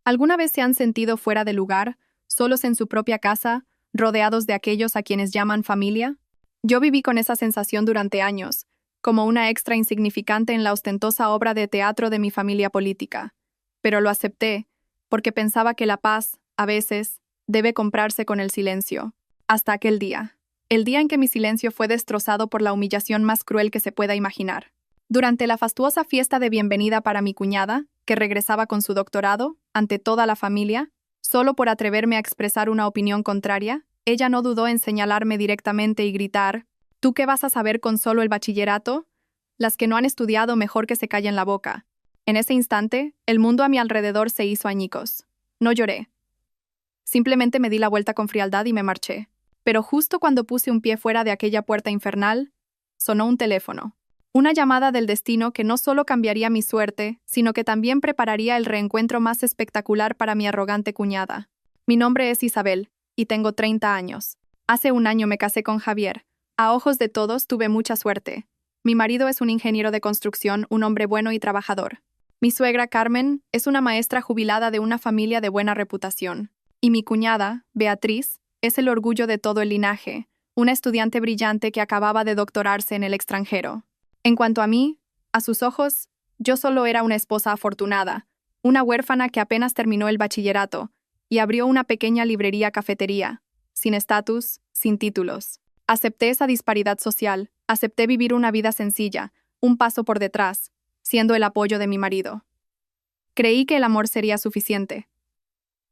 ¿Alguna vez se han sentido fuera de lugar, solos en su propia casa, rodeados de aquellos a quienes llaman familia? Yo viví con esa sensación durante años, como una extra insignificante en la ostentosa obra de teatro de mi familia política. Pero lo acepté, porque pensaba que la paz, a veces, debe comprarse con el silencio. Hasta aquel día. El día en que mi silencio fue destrozado por la humillación más cruel que se pueda imaginar. Durante la fastuosa fiesta de bienvenida para mi cuñada, que regresaba con su doctorado, ante toda la familia, solo por atreverme a expresar una opinión contraria, ella no dudó en señalarme directamente y gritar: ¿tú qué vas a saber con solo el bachillerato? Las que no han estudiado mejor que se callen la boca. En ese instante, el mundo a mi alrededor se hizo añicos. No lloré. Simplemente me di la vuelta con frialdad y me marché. Pero justo cuando puse un pie fuera de aquella puerta infernal, sonó un teléfono. Una llamada del destino que no solo cambiaría mi suerte, sino que también prepararía el reencuentro más espectacular para mi arrogante cuñada. Mi nombre es Isabel, y tengo 30 años. Hace un año me casé con Javier. A ojos de todos tuve mucha suerte. Mi marido es un ingeniero de construcción, un hombre bueno y trabajador. Mi suegra, Carmen, es una maestra jubilada de una familia de buena reputación. Y mi cuñada, Beatriz, es el orgullo de todo el linaje, una estudiante brillante que acababa de doctorarse en el extranjero. En cuanto a mí, a sus ojos, yo solo era una esposa afortunada, una huérfana que apenas terminó el bachillerato y abrió una pequeña librería-cafetería, sin estatus, sin títulos. Acepté esa disparidad social, acepté vivir una vida sencilla, un paso por detrás, siendo el apoyo de mi marido. Creí que el amor sería suficiente.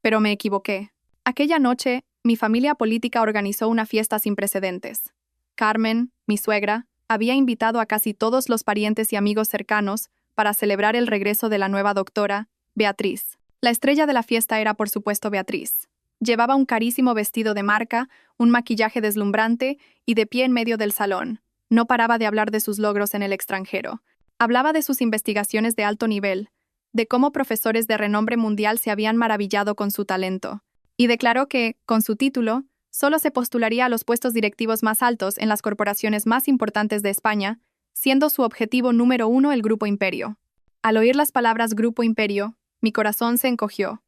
Pero me equivoqué. Aquella noche, mi familia política organizó una fiesta sin precedentes. Carmen, mi suegra, había invitado a casi todos los parientes y amigos cercanos para celebrar el regreso de la nueva doctora, Beatriz. La estrella de la fiesta era, por supuesto, Beatriz. Llevaba un carísimo vestido de marca, un maquillaje deslumbrante y de pie en medio del salón. No paraba de hablar de sus logros en el extranjero. Hablaba de sus investigaciones de alto nivel, de cómo profesores de renombre mundial se habían maravillado con su talento, y declaró que, con su título, solo se postularía a los puestos directivos más altos en las corporaciones más importantes de España, siendo su objetivo número 1 el Grupo Imperio. Al oír las palabras Grupo Imperio, mi corazón se encogió.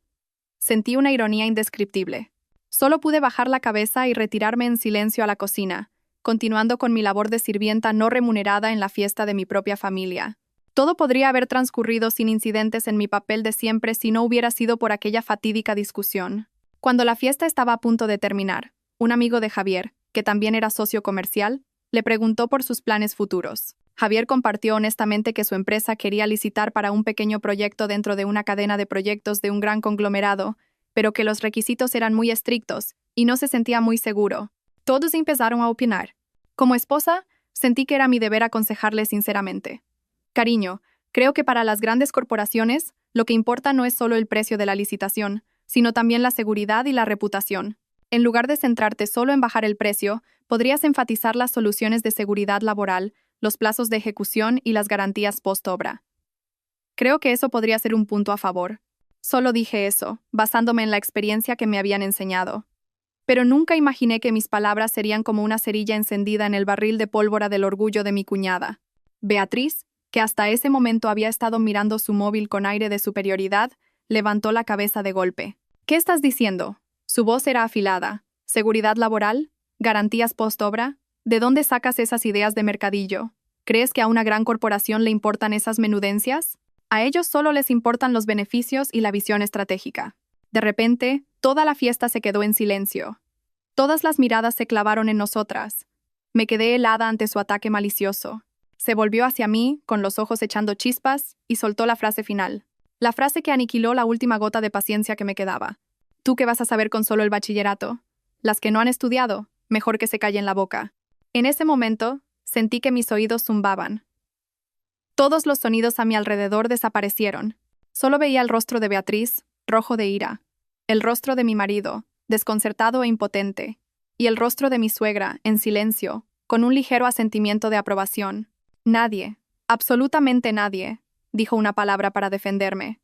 Sentí una ironía indescriptible. Solo pude bajar la cabeza y retirarme en silencio a la cocina, continuando con mi labor de sirvienta no remunerada en la fiesta de mi propia familia. Todo podría haber transcurrido sin incidentes en mi papel de siempre si no hubiera sido por aquella fatídica discusión. Cuando la fiesta estaba a punto de terminar, un amigo de Javier, que también era socio comercial, le preguntó por sus planes futuros. Javier compartió honestamente que su empresa quería licitar para un pequeño proyecto dentro de una cadena de proyectos de un gran conglomerado, pero que los requisitos eran muy estrictos y no se sentía muy seguro. Todos empezaron a opinar. Como esposa, sentí que era mi deber aconsejarle sinceramente. Cariño, creo que para las grandes corporaciones, lo que importa no es solo el precio de la licitación, sino también la seguridad y la reputación. En lugar de centrarte solo en bajar el precio, podrías enfatizar las soluciones de seguridad laboral, los plazos de ejecución y las garantías post-obra. Creo que eso podría ser un punto a favor. Solo dije eso, basándome en la experiencia que me habían enseñado. Pero nunca imaginé que mis palabras serían como una cerilla encendida en el barril de pólvora del orgullo de mi cuñada. Beatriz, que hasta ese momento había estado mirando su móvil con aire de superioridad, levantó la cabeza de golpe. ¿Qué estás diciendo? Su voz era afilada. ¿Seguridad laboral? ¿Garantías post-obra? ¿De dónde sacas esas ideas de mercadillo? ¿Crees que a una gran corporación le importan esas menudencias? A ellos solo les importan los beneficios y la visión estratégica. De repente, toda la fiesta se quedó en silencio. Todas las miradas se clavaron en nosotras. Me quedé helada ante su ataque malicioso. Se volvió hacia mí, con los ojos echando chispas, y soltó la frase final. La frase que aniquiló la última gota de paciencia que me quedaba. ¿Tú qué vas a saber con solo el bachillerato? Las que no han estudiado, mejor que se callen la boca. En ese momento, sentí que mis oídos zumbaban. Todos los sonidos a mi alrededor desaparecieron. Solo veía el rostro de Beatriz, rojo de ira. El rostro de mi marido, desconcertado e impotente. Y el rostro de mi suegra, en silencio, con un ligero asentimiento de aprobación. Nadie, absolutamente nadie, dijo una palabra para defenderme.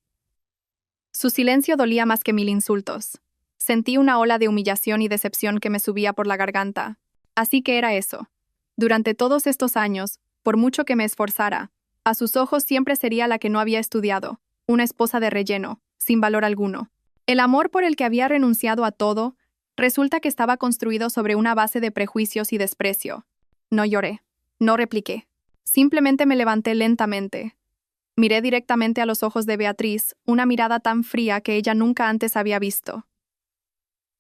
Su silencio dolía más que 1000 insultos. Sentí una ola de humillación y decepción que me subía por la garganta. Así que era eso. Durante todos estos años, por mucho que me esforzara, a sus ojos siempre sería la que no había estudiado, una esposa de relleno, sin valor alguno. El amor por el que había renunciado a todo, resulta que estaba construido sobre una base de prejuicios y desprecio. No lloré, no repliqué. Simplemente me levanté lentamente. Miré directamente a los ojos de Beatriz, una mirada tan fría que ella nunca antes había visto.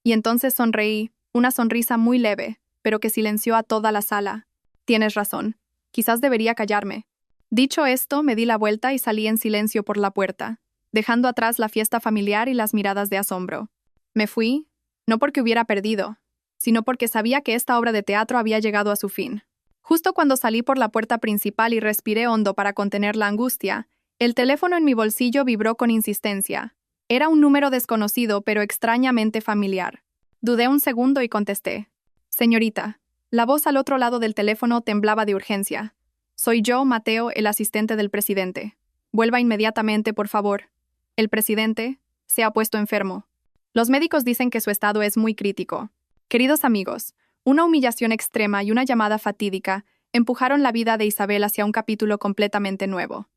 Y entonces sonreí, una sonrisa muy leve, pero que silenció a toda la sala. Tienes razón, quizás debería callarme. Dicho esto, me di la vuelta y salí en silencio por la puerta, dejando atrás la fiesta familiar y las miradas de asombro. Me fui, no porque hubiera perdido, sino porque sabía que esta obra de teatro había llegado a su fin. Justo cuando salí por la puerta principal y respiré hondo para contener la angustia, el teléfono en mi bolsillo vibró con insistencia. Era un número desconocido, pero extrañamente familiar. Dudé un segundo y contesté. Señorita. La voz al otro lado del teléfono temblaba de urgencia. Soy yo, Mateo, el asistente del presidente. Vuelva inmediatamente, por favor. El presidente se ha puesto enfermo. Los médicos dicen que su estado es muy crítico. Queridos amigos, una humillación extrema y una llamada fatídica empujaron la vida de Isabel hacia un capítulo completamente nuevo.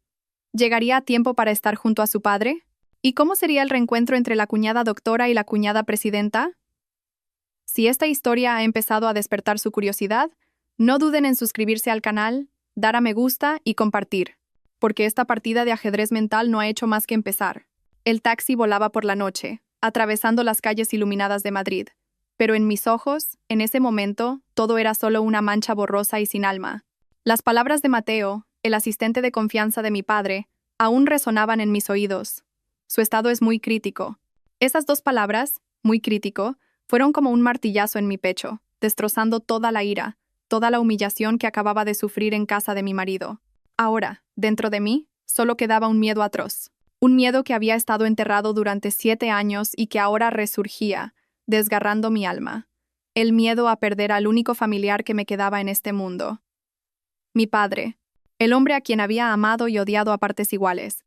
¿Llegaría a tiempo para estar junto a su padre? ¿Y cómo sería el reencuentro entre la cuñada doctora y la cuñada presidenta? Si esta historia ha empezado a despertar su curiosidad, no duden en suscribirse al canal, dar a me gusta y compartir, porque esta partida de ajedrez mental no ha hecho más que empezar. El taxi volaba por la noche, atravesando las calles iluminadas de Madrid, pero en mis ojos, en ese momento, todo era solo una mancha borrosa y sin alma. Las palabras de Mateo, el asistente de confianza de mi padre, aún resonaban en mis oídos. Su estado es muy crítico. Esas dos palabras, muy crítico, fueron como un martillazo en mi pecho, destrozando toda la ira, toda la humillación que acababa de sufrir en casa de mi marido. Ahora, dentro de mí, solo quedaba un miedo atroz. Un miedo que había estado enterrado durante 7 años y que ahora resurgía, desgarrando mi alma. El miedo a perder al único familiar que me quedaba en este mundo. Mi padre, el hombre a quien había amado y odiado a partes iguales.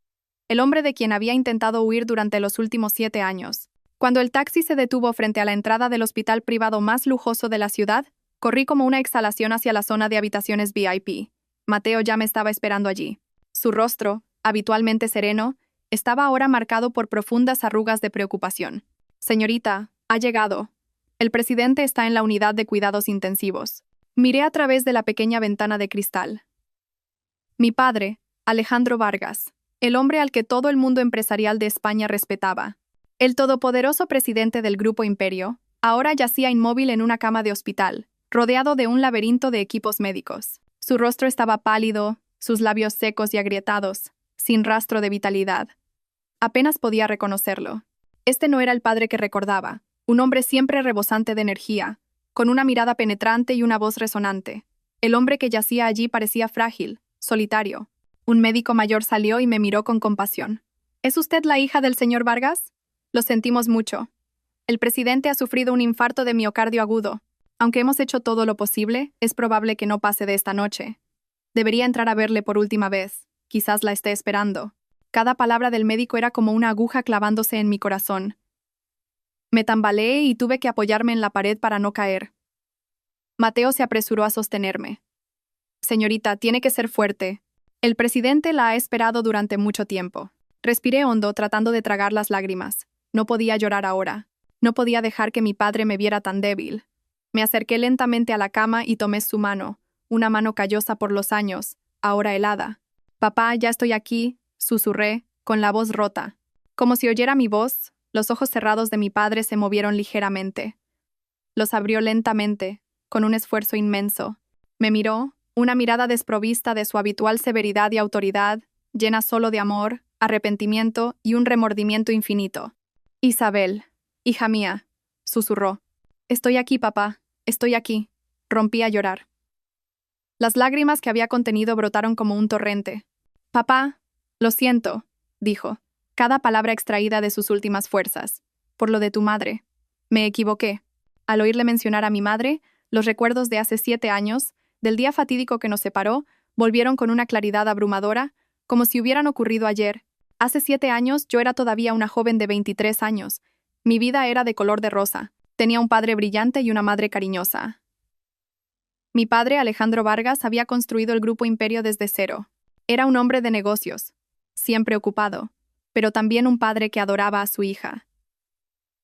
El hombre de quien había intentado huir durante los últimos 7 años. Cuando el taxi se detuvo frente a la entrada del hospital privado más lujoso de la ciudad, corrí como una exhalación hacia la zona de habitaciones VIP. Mateo ya me estaba esperando allí. Su rostro, habitualmente sereno, estaba ahora marcado por profundas arrugas de preocupación. Señorita, ha llegado. El presidente está en la unidad de cuidados intensivos. Miré a través de la pequeña ventana de cristal. Mi padre, Alejandro Vargas, el hombre al que todo el mundo empresarial de España respetaba. El todopoderoso presidente del Grupo Imperio, ahora yacía inmóvil en una cama de hospital, rodeado de un laberinto de equipos médicos. Su rostro estaba pálido, sus labios secos y agrietados, sin rastro de vitalidad. Apenas podía reconocerlo. Este no era el padre que recordaba, un hombre siempre rebosante de energía, con una mirada penetrante y una voz resonante. El hombre que yacía allí parecía frágil, solitario. Un médico mayor salió y me miró con compasión. ¿Es usted la hija del señor Vargas? Lo sentimos mucho. El presidente ha sufrido un infarto de miocardio agudo. Aunque hemos hecho todo lo posible, es probable que no pase de esta noche. Debería entrar a verle por última vez. Quizás la esté esperando. Cada palabra del médico era como una aguja clavándose en mi corazón. Me tambaleé y tuve que apoyarme en la pared para no caer. Mateo se apresuró a sostenerme. Señorita, tiene que ser fuerte. El presidente la ha esperado durante mucho tiempo. Respiré hondo, tratando de tragar las lágrimas. No podía llorar ahora. No podía dejar que mi padre me viera tan débil. Me acerqué lentamente a la cama y tomé su mano, una mano callosa por los años, ahora helada. Papá, ya estoy aquí, susurré, con la voz rota. Como si oyera mi voz, los ojos cerrados de mi padre se movieron ligeramente. Los abrió lentamente, con un esfuerzo inmenso. Me miró, una mirada desprovista de su habitual severidad y autoridad, llena solo de amor, arrepentimiento y un remordimiento infinito. Isabel, hija mía, susurró. Estoy aquí, papá, estoy aquí. Rompí a llorar. Las lágrimas que había contenido brotaron como un torrente. Papá, lo siento, dijo, cada palabra extraída de sus últimas fuerzas. Por lo de tu madre. Me equivoqué. Al oírle mencionar a mi madre, los recuerdos de hace 7 años, del día fatídico que nos separó, volvieron con una claridad abrumadora, como si hubieran ocurrido ayer. Hace 7 años yo era todavía una joven de 23 años. Mi vida era de color de rosa. Tenía un padre brillante y una madre cariñosa. Mi padre, Alejandro Vargas, había construido el Grupo Imperio desde cero. Era un hombre de negocios, siempre ocupado, pero también un padre que adoraba a su hija.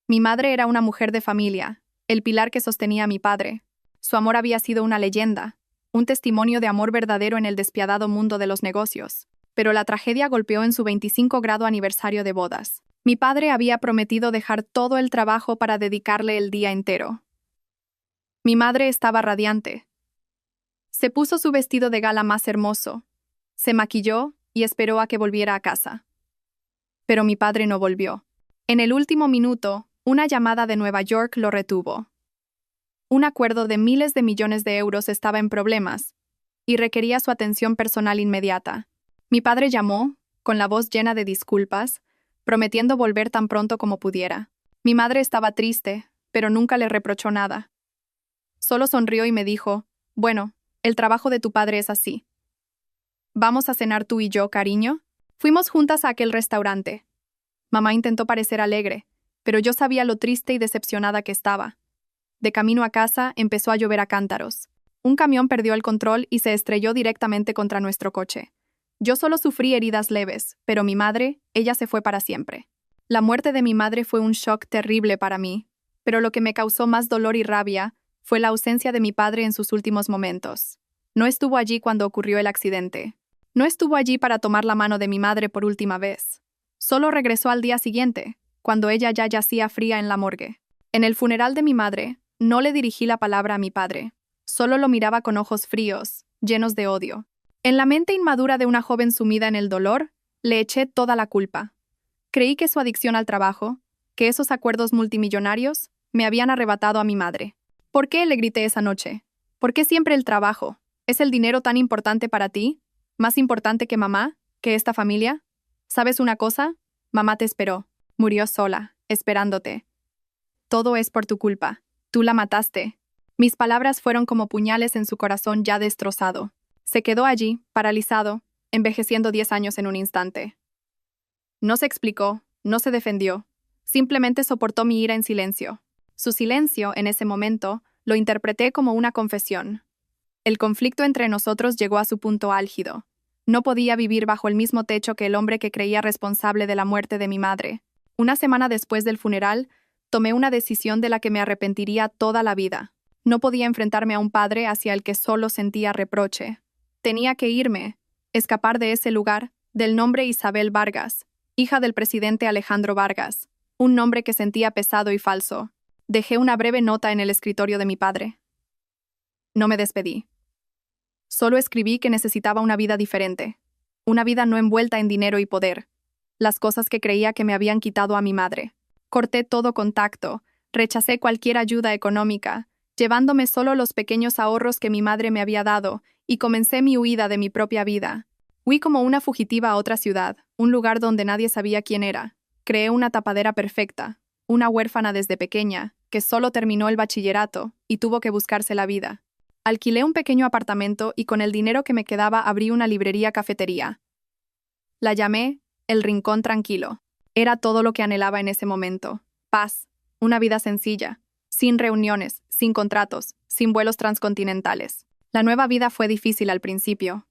Mi madre era una mujer de familia, el pilar que sostenía a mi padre. Su amor había sido una leyenda, un testimonio de amor verdadero en el despiadado mundo de los negocios. Pero la tragedia golpeó en su 25 grado aniversario de bodas. Mi padre había prometido dejar todo el trabajo para dedicarle el día entero. Mi madre estaba radiante. Se puso su vestido de gala más hermoso, se maquilló y esperó a que volviera a casa. Pero mi padre no volvió. En el último minuto, una llamada de Nueva York lo retuvo. Un acuerdo de miles de millones de euros estaba en problemas y requería su atención personal inmediata. Mi padre llamó, con la voz llena de disculpas, prometiendo volver tan pronto como pudiera. Mi madre estaba triste, pero nunca le reprochó nada. Solo sonrió y me dijo, «Bueno, el trabajo de tu padre es así. ¿Vamos a cenar tú y yo, cariño?» Fuimos juntas a aquel restaurante. Mamá intentó parecer alegre, pero yo sabía lo triste y decepcionada que estaba. De camino a casa, empezó a llover a cántaros. Un camión perdió el control y se estrelló directamente contra nuestro coche. Yo solo sufrí heridas leves, pero mi madre, ella se fue para siempre. La muerte de mi madre fue un shock terrible para mí, pero lo que me causó más dolor y rabia fue la ausencia de mi padre en sus últimos momentos. No estuvo allí cuando ocurrió el accidente. No estuvo allí para tomar la mano de mi madre por última vez. Solo regresó al día siguiente, cuando ella ya yacía fría en la morgue. En el funeral de mi madre, no le dirigí la palabra a mi padre. Solo lo miraba con ojos fríos, llenos de odio. En la mente inmadura de una joven sumida en el dolor, le eché toda la culpa. Creí que su adicción al trabajo, que esos acuerdos multimillonarios, me habían arrebatado a mi madre. ¿Por qué?, le grité esa noche. ¿Por qué siempre el trabajo? ¿Es el dinero tan importante para ti? ¿Más importante que mamá? ¿Que esta familia? ¿Sabes una cosa? Mamá te esperó. Murió sola, esperándote. Todo es por tu culpa. Tú la mataste. Mis palabras fueron como puñales en su corazón ya destrozado. Se quedó allí, paralizado, envejeciendo 10 años en un instante. No se explicó, no se defendió. Simplemente soportó mi ira en silencio. Su silencio, en ese momento, lo interpreté como una confesión. El conflicto entre nosotros llegó a su punto álgido. No podía vivir bajo el mismo techo que el hombre que creía responsable de la muerte de mi madre. Una semana después del funeral, tomé una decisión de la que me arrepentiría toda la vida. No podía enfrentarme a un padre hacia el que solo sentía reproche. Tenía que irme, escapar de ese lugar, del nombre Isabel Vargas, hija del presidente Alejandro Vargas, un nombre que sentía pesado y falso. Dejé una breve nota en el escritorio de mi padre. No me despedí. Solo escribí que necesitaba una vida diferente, una vida no envuelta en dinero y poder, las cosas que creía que me habían quitado a mi madre. Corté todo contacto, rechacé cualquier ayuda económica, llevándome solo los pequeños ahorros que mi madre me había dado, y comencé mi huida de mi propia vida. Huí como una fugitiva a otra ciudad, un lugar donde nadie sabía quién era. Creé una tapadera perfecta, una huérfana desde pequeña, que solo terminó el bachillerato y tuvo que buscarse la vida. Alquilé un pequeño apartamento y con el dinero que me quedaba abrí una librería-cafetería. La llamé El Rincón Tranquilo. Era todo lo que anhelaba en ese momento. Paz, una vida sencilla, sin reuniones, sin contratos, sin vuelos transcontinentales. La nueva vida fue difícil al principio.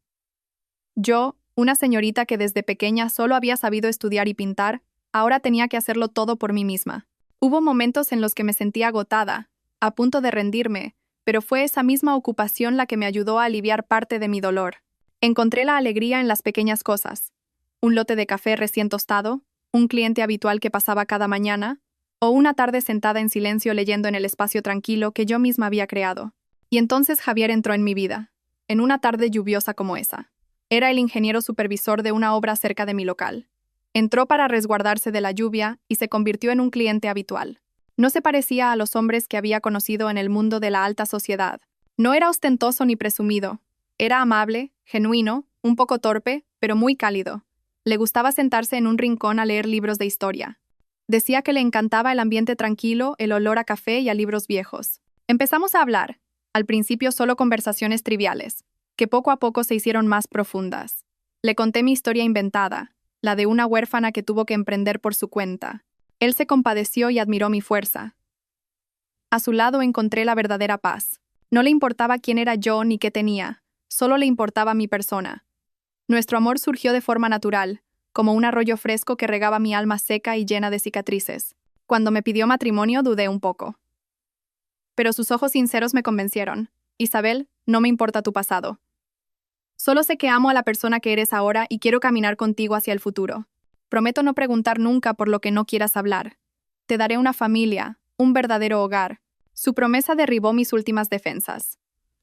Yo, una señorita que desde pequeña solo había sabido estudiar y pintar, ahora tenía que hacerlo todo por mí misma. Hubo momentos en los que me sentía agotada, a punto de rendirme, pero fue esa misma ocupación la que me ayudó a aliviar parte de mi dolor. Encontré la alegría en las pequeñas cosas. Un lote de café recién tostado, un cliente habitual que pasaba cada mañana, o una tarde sentada en silencio leyendo en el espacio tranquilo que yo misma había creado. Y entonces Javier entró en mi vida, en una tarde lluviosa como esa. Era el ingeniero supervisor de una obra cerca de mi local. Entró para resguardarse de la lluvia y se convirtió en un cliente habitual. No se parecía a los hombres que había conocido en el mundo de la alta sociedad. No era ostentoso ni presumido. Era amable, genuino, un poco torpe, pero muy cálido. Le gustaba sentarse en un rincón a leer libros de historia. Decía que le encantaba el ambiente tranquilo, el olor a café y a libros viejos. Empezamos a hablar, al principio solo conversaciones triviales, que poco a poco se hicieron más profundas. Le conté mi historia inventada, la de una huérfana que tuvo que emprender por su cuenta. Él se compadeció y admiró mi fuerza. A su lado encontré la verdadera paz. No le importaba quién era yo ni qué tenía, solo le importaba mi persona. Nuestro amor surgió de forma natural, como un arroyo fresco que regaba mi alma seca y llena de cicatrices. Cuando me pidió matrimonio dudé un poco. Pero sus ojos sinceros me convencieron. Isabel, no me importa tu pasado. Solo sé que amo a la persona que eres ahora y quiero caminar contigo hacia el futuro. Prometo no preguntar nunca por lo que no quieras hablar. Te daré una familia, un verdadero hogar. Su promesa derribó mis últimas defensas.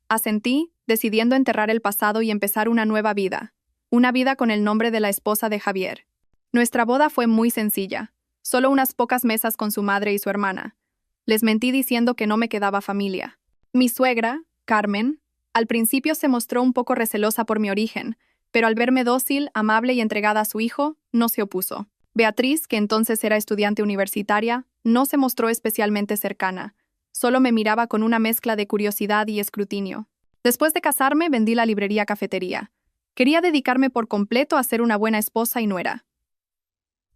Asentí, decidiendo enterrar el pasado y empezar una nueva vida. Una vida con el nombre de la esposa de Javier. Nuestra boda fue muy sencilla. Solo unas pocas mesas con su madre y su hermana. Les mentí diciendo que no me quedaba familia. Mi suegra, Carmen, al principio se mostró un poco recelosa por mi origen, pero al verme dócil, amable y entregada a su hijo, no se opuso. Beatriz, que entonces era estudiante universitaria, no se mostró especialmente cercana. Solo me miraba con una mezcla de curiosidad y escrutinio. Después de casarme, vendí la librería cafetería. Quería dedicarme por completo a ser una buena esposa y nuera.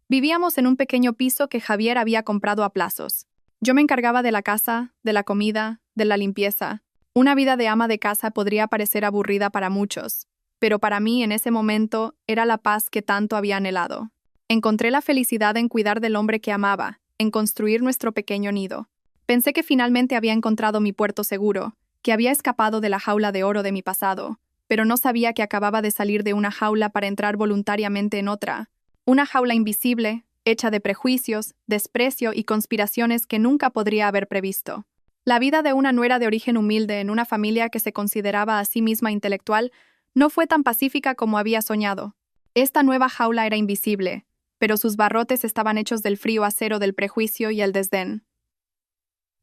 Vivíamos en un pequeño piso que Javier había comprado a plazos. Yo me encargaba de la casa, de la comida, de la limpieza. Una vida de ama de casa podría parecer aburrida para muchos, pero para mí en ese momento era la paz que tanto había anhelado. Encontré la felicidad en cuidar del hombre que amaba, en construir nuestro pequeño nido. Pensé que finalmente había encontrado mi puerto seguro, que había escapado de la jaula de oro de mi pasado, pero no sabía que acababa de salir de una jaula para entrar voluntariamente en otra. Una jaula invisible, hecha de prejuicios, desprecio y conspiraciones que nunca podría haber previsto. La vida de una nuera de origen humilde en una familia que se consideraba a sí misma intelectual no fue tan pacífica como había soñado. Esta nueva jaula era invisible, pero sus barrotes estaban hechos del frío acero del prejuicio y el desdén.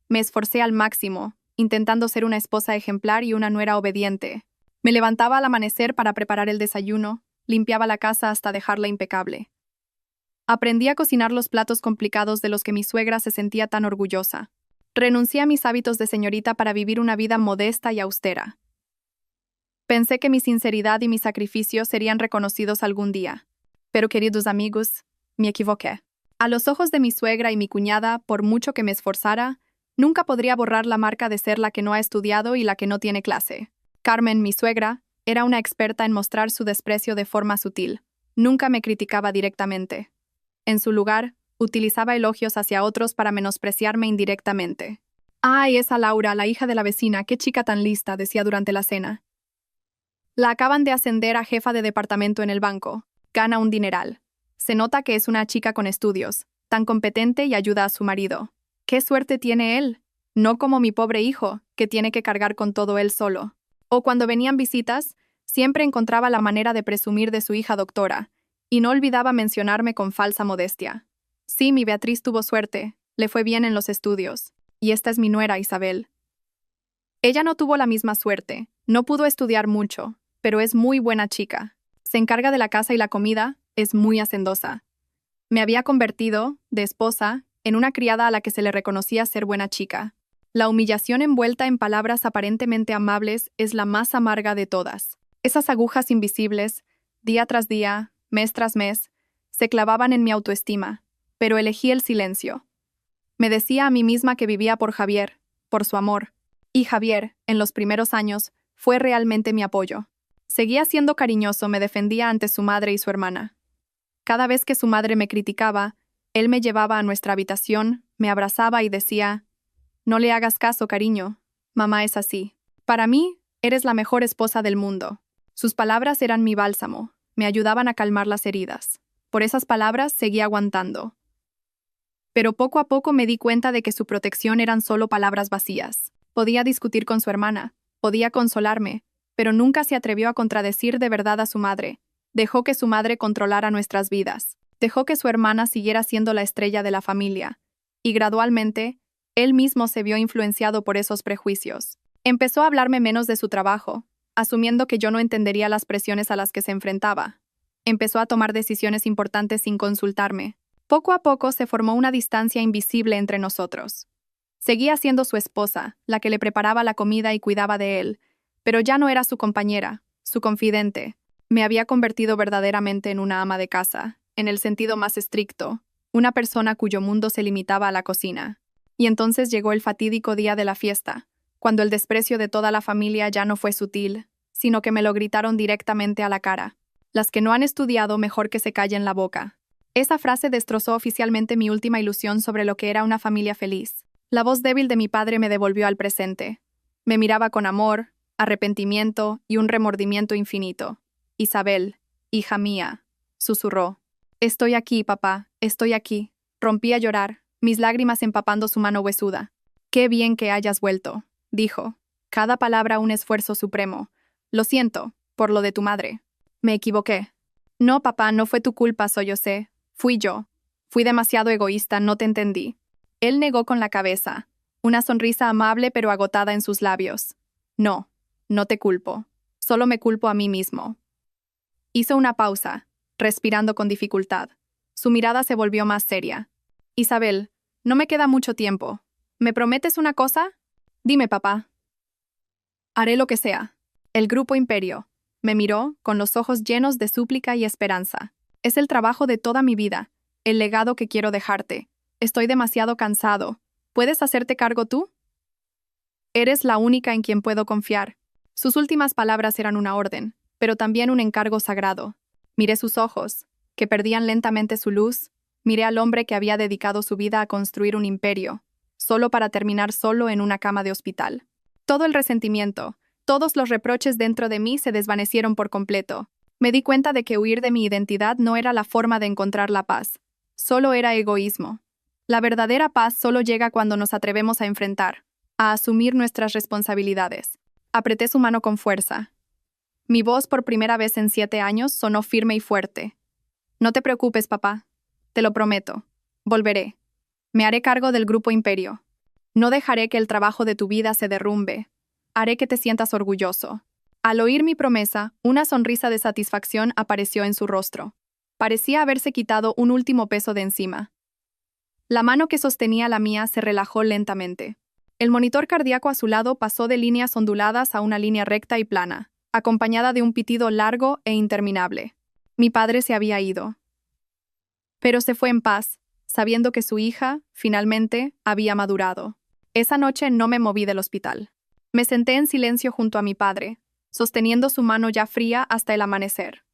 Me esforcé al máximo, intentando ser una esposa ejemplar y una nuera obediente. Me levantaba al amanecer para preparar el desayuno, limpiaba la casa hasta dejarla impecable. Aprendí a cocinar los platos complicados de los que mi suegra se sentía tan orgullosa. Renuncié a mis hábitos de señorita para vivir una vida modesta y austera. Pensé que mi sinceridad y mi sacrificio serían reconocidos algún día. Pero, queridos amigos, me equivoqué. A los ojos de mi suegra y mi cuñada, por mucho que me esforzara, nunca podría borrar la marca de ser la que no ha estudiado y la que no tiene clase. Carmen, mi suegra, era una experta en mostrar su desprecio de forma sutil. Nunca me criticaba directamente. En su lugar, utilizaba elogios hacia otros para menospreciarme indirectamente. «Ay, esa Laura, la hija de la vecina, qué chica tan lista», decía durante la cena. «La acaban de ascender a jefa de departamento en el banco. Gana un dineral. Se nota que es una chica con estudios, tan competente y ayuda a su marido. ¿Qué suerte tiene él? No como mi pobre hijo, que tiene que cargar con todo él solo». O cuando venían visitas, siempre encontraba la manera de presumir de su hija doctora, y no olvidaba mencionarme con falsa modestia. Sí, mi Beatriz tuvo suerte, le fue bien en los estudios, y esta es mi nuera Isabel. Ella no tuvo la misma suerte, no pudo estudiar mucho, pero es muy buena chica. Se encarga de la casa y la comida, es muy hacendosa. Me había convertido, de esposa, en una criada a la que se le reconocía ser buena chica. La humillación envuelta en palabras aparentemente amables es la más amarga de todas. Esas agujas invisibles, día tras día, mes tras mes, se clavaban en mi autoestima, pero elegí el silencio. Me decía a mí misma que vivía por Javier, por su amor, y Javier, en los primeros años, fue realmente mi apoyo. Seguía siendo cariñoso, me defendía ante su madre y su hermana. Cada vez que su madre me criticaba, él me llevaba a nuestra habitación, me abrazaba y decía: «No le hagas caso, cariño. Mamá es así. Para mí, eres la mejor esposa del mundo». Sus palabras eran mi bálsamo, me ayudaban a calmar las heridas. Por esas palabras seguí aguantando. Pero poco a poco me di cuenta de que su protección eran solo palabras vacías. Podía discutir con su hermana, podía consolarme, pero nunca se atrevió a contradecir de verdad a su madre. Dejó que su madre controlara nuestras vidas. Dejó que su hermana siguiera siendo la estrella de la familia. Y gradualmente, él mismo se vio influenciado por esos prejuicios. Empezó a hablarme menos de su trabajo, asumiendo que yo no entendería las presiones a las que se enfrentaba. Empezó a tomar decisiones importantes sin consultarme. Poco a poco se formó una distancia invisible entre nosotros. Seguía siendo su esposa, la que le preparaba la comida y cuidaba de él, pero ya no era su compañera, su confidente. Me había convertido verdaderamente en una ama de casa, en el sentido más estricto, una persona cuyo mundo se limitaba a la cocina. Y entonces llegó el fatídico día de la fiesta, cuando el desprecio de toda la familia ya no fue sutil, sino que me lo gritaron directamente a la cara. Las que no han estudiado, mejor que se callen la boca. Esa frase destrozó oficialmente mi última ilusión sobre lo que era una familia feliz. La voz débil de mi padre me devolvió al presente. Me miraba con amor, arrepentimiento y un remordimiento infinito. Isabel, hija mía, susurró. Estoy aquí, papá, estoy aquí. Rompí a llorar, mis lágrimas empapando su mano huesuda. Qué bien que hayas vuelto, dijo. Cada palabra un esfuerzo supremo. Lo siento, por lo de tu madre. Me equivoqué. No, papá, no fue tu culpa, sollocé. Fui yo. Fui demasiado egoísta, no te entendí. Él negó con la cabeza, una sonrisa amable pero agotada en sus labios. No, no te culpo. Solo me culpo a mí mismo. Hizo una pausa, respirando con dificultad. Su mirada se volvió más seria. Isabel, no me queda mucho tiempo. ¿Me prometes una cosa? Dime, papá. Haré lo que sea. El Grupo Imperio. Me miró, con los ojos llenos de súplica y esperanza. Es el trabajo de toda mi vida, el legado que quiero dejarte. Estoy demasiado cansado. ¿Puedes hacerte cargo tú? Eres la única en quien puedo confiar. Sus últimas palabras eran una orden, pero también un encargo sagrado. Miré sus ojos, que perdían lentamente su luz. Miré al hombre que había dedicado su vida a construir un imperio, solo para terminar solo en una cama de hospital. Todo el resentimiento, todos los reproches dentro de mí se desvanecieron por completo. Me di cuenta de que huir de mi identidad no era la forma de encontrar la paz. Solo era egoísmo. La verdadera paz solo llega cuando nos atrevemos a enfrentar, a asumir nuestras responsabilidades. Apreté su mano con fuerza. Mi voz por primera vez en 7 años sonó firme y fuerte. No te preocupes, papá. Te lo prometo. Volveré. Me haré cargo del Grupo Imperio. No dejaré que el trabajo de tu vida se derrumbe. Haré que te sientas orgulloso. Al oír mi promesa, una sonrisa de satisfacción apareció en su rostro. Parecía haberse quitado un último peso de encima. La mano que sostenía la mía se relajó lentamente. El monitor cardíaco a su lado pasó de líneas onduladas a una línea recta y plana, acompañada de un pitido largo e interminable. Mi padre se había ido. Pero se fue en paz, sabiendo que su hija, finalmente, había madurado. Esa noche no me moví del hospital. Me senté en silencio junto a mi padre, sosteniendo su mano ya fría hasta el amanecer.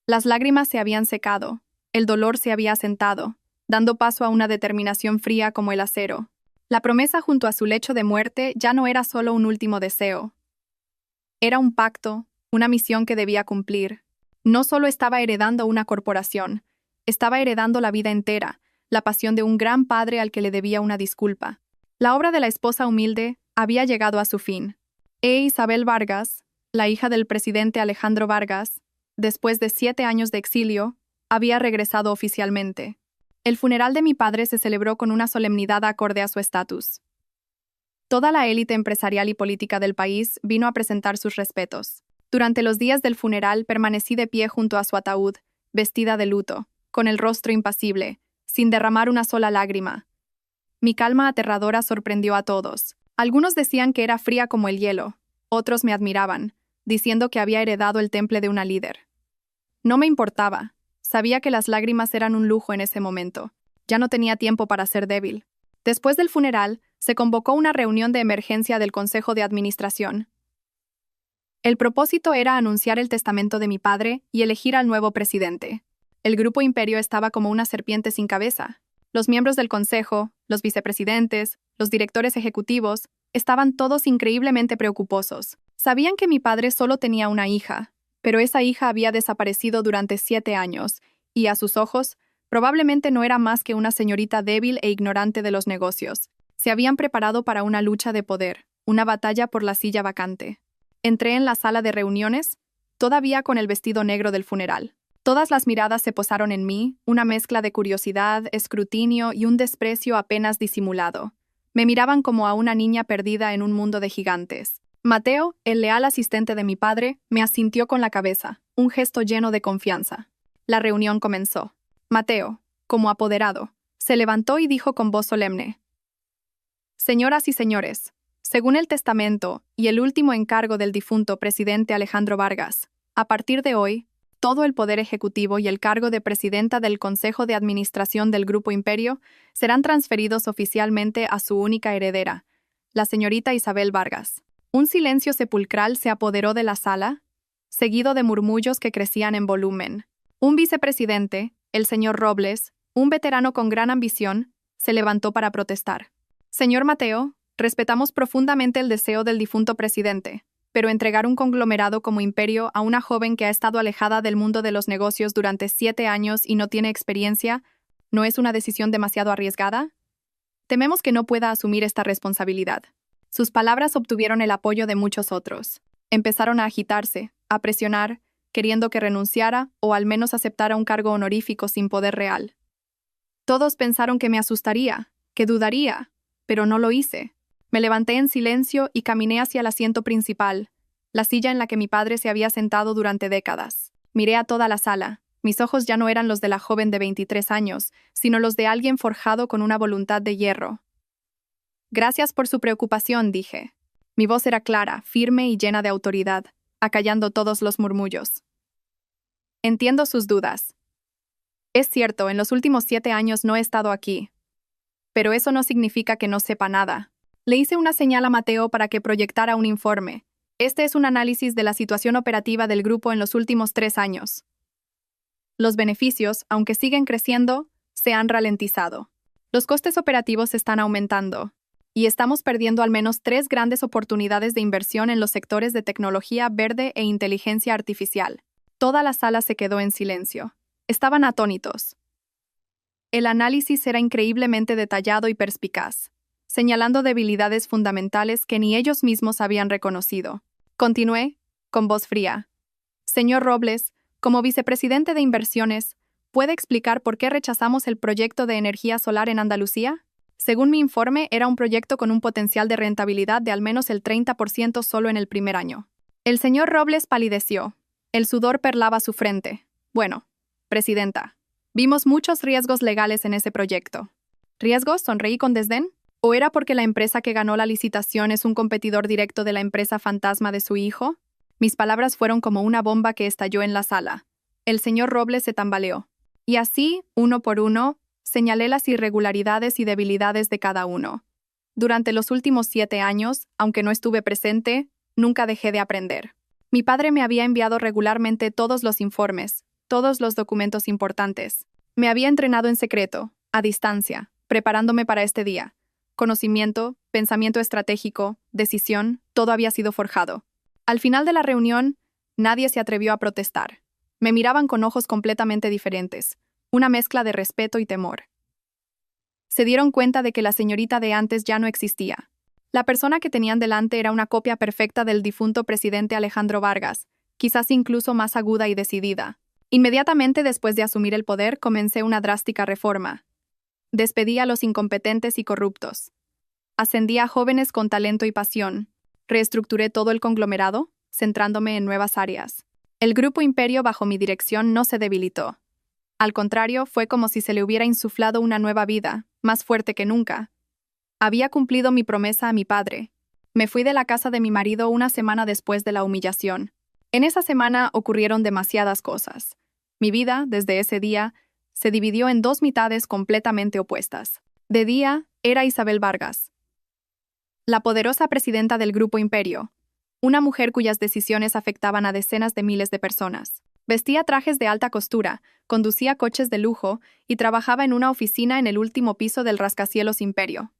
Las lágrimas se habían secado, el dolor se había asentado, dando paso a una determinación fría como el acero. La promesa junto a su lecho de muerte ya no era solo un último deseo. Era un pacto, una misión que debía cumplir. No solo estaba heredando una corporación, estaba heredando la vida entera, la pasión de un gran padre al que le debía una disculpa. La obra de la esposa humilde había llegado a su fin. Isabel Vargas, la hija del presidente Alejandro Vargas, después de 7 años de exilio, había regresado oficialmente. El funeral de mi padre se celebró con una solemnidad acorde a su estatus. Toda la élite empresarial y política del país vino a presentar sus respetos. Durante los días del funeral permanecí de pie junto a su ataúd, vestida de luto, con el rostro impasible, sin derramar una sola lágrima. Mi calma aterradora sorprendió a todos. Algunos decían que era fría como el hielo, otros me admiraban, diciendo que había heredado el temple de una líder. No me importaba. Sabía que las lágrimas eran un lujo en ese momento. Ya no tenía tiempo para ser débil. Después del funeral, se convocó una reunión de emergencia del Consejo de Administración. El propósito era anunciar el testamento de mi padre y elegir al nuevo presidente. El Grupo Imperio estaba como una serpiente sin cabeza. Los miembros del Consejo, los vicepresidentes, los directores ejecutivos, estaban todos increíblemente preocuposos. Sabían que mi padre solo tenía una hija, pero esa hija había desaparecido durante 7 años, y a sus ojos, probablemente no era más que una señorita débil e ignorante de los negocios. Se habían preparado para una lucha de poder, una batalla por la silla vacante. Entré en la sala de reuniones, todavía con el vestido negro del funeral. Todas las miradas se posaron en mí, una mezcla de curiosidad, escrutinio y un desprecio apenas disimulado. Me miraban como a una niña perdida en un mundo de gigantes. Mateo, el leal asistente de mi padre, me asintió con la cabeza, un gesto lleno de confianza. La reunión comenzó. Mateo, como apoderado, se levantó y dijo con voz solemne: Señoras y señores, según el testamento y el último encargo del difunto presidente Alejandro Vargas, a partir de hoy, todo el poder ejecutivo y el cargo de presidenta del Consejo de Administración del Grupo Imperio serán transferidos oficialmente a su única heredera, la señorita Isabel Vargas. Un silencio sepulcral se apoderó de la sala, seguido de murmullos que crecían en volumen. Un vicepresidente, el señor Robles, un veterano con gran ambición, se levantó para protestar. Señor Mateo, respetamos profundamente el deseo del difunto presidente, pero entregar un conglomerado como Imperio a una joven que ha estado alejada del mundo de los negocios durante 7 años y no tiene experiencia, ¿no es una decisión demasiado arriesgada? Tememos que no pueda asumir esta responsabilidad. Sus palabras obtuvieron el apoyo de muchos otros. Empezaron a agitarse, a presionar, queriendo que renunciara o al menos aceptara un cargo honorífico sin poder real. Todos pensaron que me asustaría, que dudaría, pero no lo hice. Me levanté en silencio y caminé hacia el asiento principal, la silla en la que mi padre se había sentado durante décadas. Miré a toda la sala. Mis ojos ya no eran los de la joven de 23 años, sino los de alguien forjado con una voluntad de hierro. Gracias por su preocupación, dije. Mi voz era clara, firme y llena de autoridad, acallando todos los murmullos. Entiendo sus dudas. Es cierto, en los últimos 7 años no he estado aquí. Pero eso no significa que no sepa nada. Le hice una señal a Mateo para que proyectara un informe. Este es un análisis de la situación operativa del grupo en los últimos 3 años. Los beneficios, aunque siguen creciendo, se han ralentizado. Los costes operativos están aumentando. Y estamos perdiendo al menos 3 grandes oportunidades de inversión en los sectores de tecnología verde e inteligencia artificial. Toda la sala se quedó en silencio. Estaban atónitos. El análisis era increíblemente detallado y perspicaz, señalando debilidades fundamentales que ni ellos mismos habían reconocido. Continué, con voz fría. Señor Robles, como vicepresidente de inversiones, ¿puede explicar por qué rechazamos el proyecto de energía solar en Andalucía? Según mi informe, era un proyecto con un potencial de rentabilidad de al menos el 30% solo en el primer año. El señor Robles palideció. El sudor perlaba su frente. Bueno, presidenta, vimos muchos riesgos legales en ese proyecto. ¿Riesgos? ¿Sonreí con desdén? ¿O era porque la empresa que ganó la licitación es un competidor directo de la empresa fantasma de su hijo? Mis palabras fueron como una bomba que estalló en la sala. El señor Robles se tambaleó. Y así, uno por uno, señalé las irregularidades y debilidades de cada uno. Durante los últimos 7 años, aunque no estuve presente, nunca dejé de aprender. Mi padre me había enviado regularmente todos los informes, todos los documentos importantes. Me había entrenado en secreto, a distancia, preparándome para este día. Conocimiento, pensamiento estratégico, decisión, todo había sido forjado. Al final de la reunión, nadie se atrevió a protestar. Me miraban con ojos completamente diferentes, una mezcla de respeto y temor. Se dieron cuenta de que la señorita de antes ya no existía. La persona que tenían delante era una copia perfecta del difunto presidente Alejandro Vargas, quizás incluso más aguda y decidida. Inmediatamente después de asumir el poder, comencé una drástica reforma. Despedí a los incompetentes y corruptos. Ascendí a jóvenes con talento y pasión. Reestructuré todo el conglomerado, centrándome en nuevas áreas. El Grupo Imperio bajo mi dirección no se debilitó. Al contrario, fue como si se le hubiera insuflado una nueva vida, más fuerte que nunca. Había cumplido mi promesa a mi padre. Me fui de la casa de mi marido una semana después de la humillación. En esa semana ocurrieron demasiadas cosas. Mi vida, desde ese día, se dividió en 2 mitades completamente opuestas. De día, era Isabel Vargas, la poderosa presidenta del Grupo Imperio, una mujer cuyas decisiones afectaban a decenas de miles de personas. Vestía trajes de alta costura, conducía coches de lujo y trabajaba en una oficina en el último piso del rascacielos Imperio.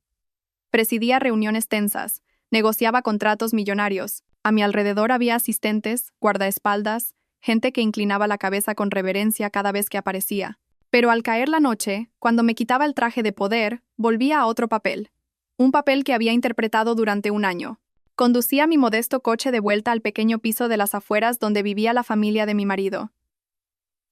Presidía reuniones tensas, negociaba contratos millonarios. A mi alrededor había asistentes, guardaespaldas, gente que inclinaba la cabeza con reverencia cada vez que aparecía. Pero al caer la noche, cuando me quitaba el traje de poder, volvía a otro papel. Un papel que había interpretado durante un año. Conducía mi modesto coche de vuelta al pequeño piso de las afueras donde vivía la familia de mi marido.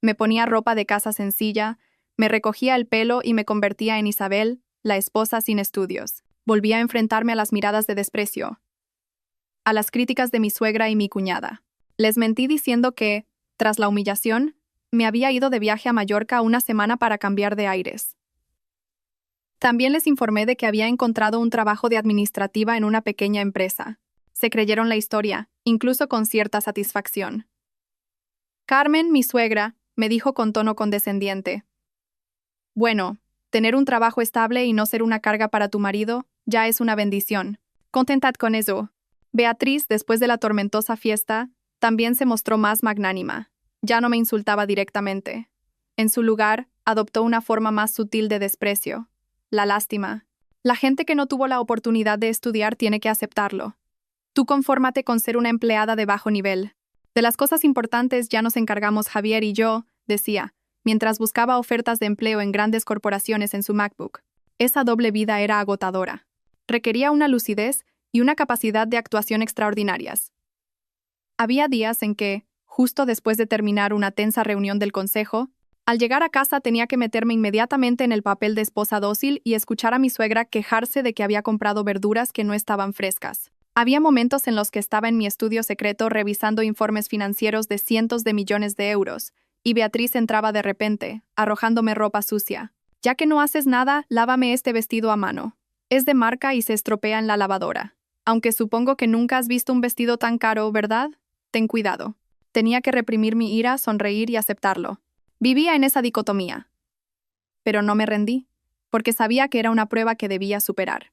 Me ponía ropa de casa sencilla, me recogía el pelo y me convertía en Isabel, la esposa sin estudios. Volvía a enfrentarme a las miradas de desprecio, a las críticas de mi suegra y mi cuñada. Les mentí diciendo que, tras la humillación, me había ido de viaje a Mallorca una semana para cambiar de aires. También les informé de que había encontrado un trabajo de administrativa en una pequeña empresa. Se creyeron la historia, incluso con cierta satisfacción. Carmen, mi suegra, me dijo con tono condescendiente. Bueno, tener un trabajo estable y no ser una carga para tu marido ya es una bendición. Contentad con eso. Beatriz, después de la tormentosa fiesta, también se mostró más magnánima. Ya no me insultaba directamente. En su lugar, adoptó una forma más sutil de desprecio. La lástima. La gente que no tuvo la oportunidad de estudiar tiene que aceptarlo. Tú confórmate con ser una empleada de bajo nivel. De las cosas importantes ya nos encargamos Javier y yo, decía, mientras buscaba ofertas de empleo en grandes corporaciones en su MacBook. Esa doble vida era agotadora. Requería una lucidez y una capacidad de actuación extraordinarias. Había días en que, justo después de terminar una tensa reunión del consejo, al llegar a casa tenía que meterme inmediatamente en el papel de esposa dócil y escuchar a mi suegra quejarse de que había comprado verduras que no estaban frescas. Había momentos en los que estaba en mi estudio secreto revisando informes financieros de cientos de millones de euros, y Beatriz entraba de repente, arrojándome ropa sucia. Ya que no haces nada, lávame este vestido a mano. Es de marca y se estropea en la lavadora. Aunque supongo que nunca has visto un vestido tan caro, ¿verdad? Ten cuidado. Tenía que reprimir mi ira, sonreír y aceptarlo. Vivía en esa dicotomía. Pero no me rendí, porque sabía que era una prueba que debía superar.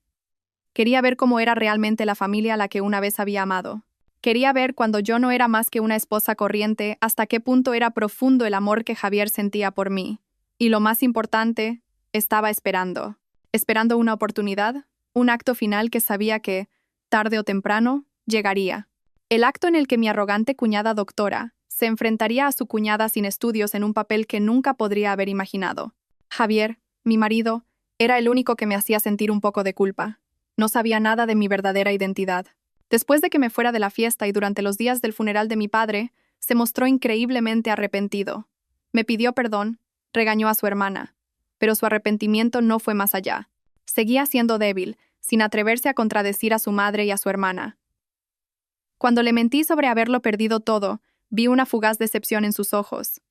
Quería ver cómo era realmente la familia a la que una vez había amado. Quería ver, cuando yo no era más que una esposa corriente, hasta qué punto era profundo el amor que Javier sentía por mí. Y lo más importante, estaba esperando. Esperando una oportunidad, un acto final que sabía que, tarde o temprano, llegaría. El acto en el que mi arrogante cuñada doctora se enfrentaría a su cuñada sin estudios en un papel que nunca podría haber imaginado. Javier, mi marido, era el único que me hacía sentir un poco de culpa. No sabía nada de mi verdadera identidad. Después de que me fuera de la fiesta y durante los días del funeral de mi padre, se mostró increíblemente arrepentido. Me pidió perdón, regañó a su hermana, pero su arrepentimiento no fue más allá. Seguía siendo débil, sin atreverse a contradecir a su madre y a su hermana. Cuando le mentí sobre haberlo perdido todo, vi una fugaz decepción en sus ojos,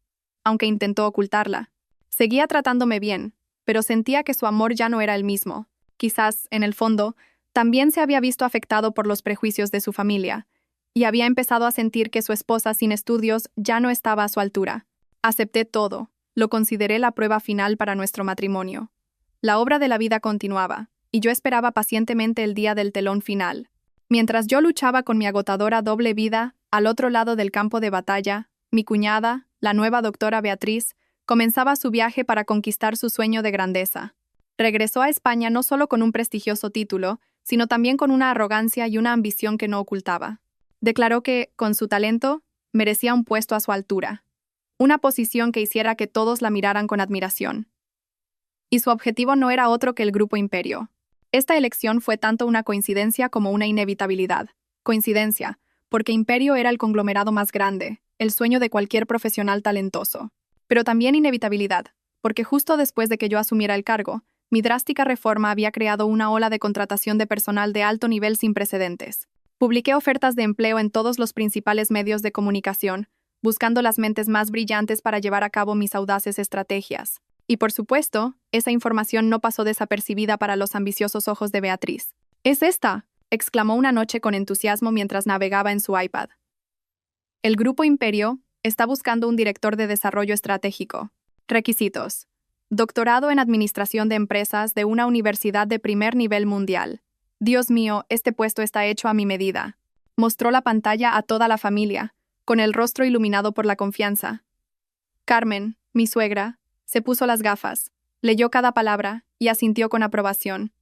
aunque intentó ocultarla. Seguía tratándome bien, pero sentía que su amor ya no era el mismo. Quizás, en el fondo, también se había visto afectado por los prejuicios de su familia, y había empezado a sentir que su esposa sin estudios ya no estaba a su altura. Acepté todo, lo consideré la prueba final para nuestro matrimonio. La obra de la vida continuaba, y yo esperaba pacientemente el día del telón final. Mientras yo luchaba con mi agotadora doble vida, al otro lado del campo de batalla, mi cuñada, la nueva doctora Beatriz, comenzaba su viaje para conquistar su sueño de grandeza. Regresó a España no solo con un prestigioso título, sino también con una arrogancia y una ambición que no ocultaba. Declaró que, con su talento, merecía un puesto a su altura, una posición que hiciera que todos la miraran con admiración. Y su objetivo no era otro que el Grupo Imperio. Esta elección fue tanto una coincidencia como una inevitabilidad. Coincidencia, porque Imperio era el conglomerado más grande, el sueño de cualquier profesional talentoso. Pero también inevitabilidad, porque justo después de que yo asumiera el cargo, mi drástica reforma había creado una ola de contratación de personal de alto nivel sin precedentes. Publiqué ofertas de empleo en todos los principales medios de comunicación, buscando las mentes más brillantes para llevar a cabo mis audaces estrategias. Y por supuesto, esa información no pasó desapercibida para los ambiciosos ojos de Beatriz. «¡Es esta!», exclamó una noche con entusiasmo mientras navegaba en su iPad. El Grupo Imperio está buscando un director de desarrollo estratégico. Requisitos: doctorado en Administración de Empresas de una universidad de primer nivel mundial. Dios mío, este puesto está hecho a mi medida. Mostró la pantalla a toda la familia, con el rostro iluminado por la confianza. Carmen, mi suegra, se puso las gafas, leyó cada palabra y asintió con aprobación.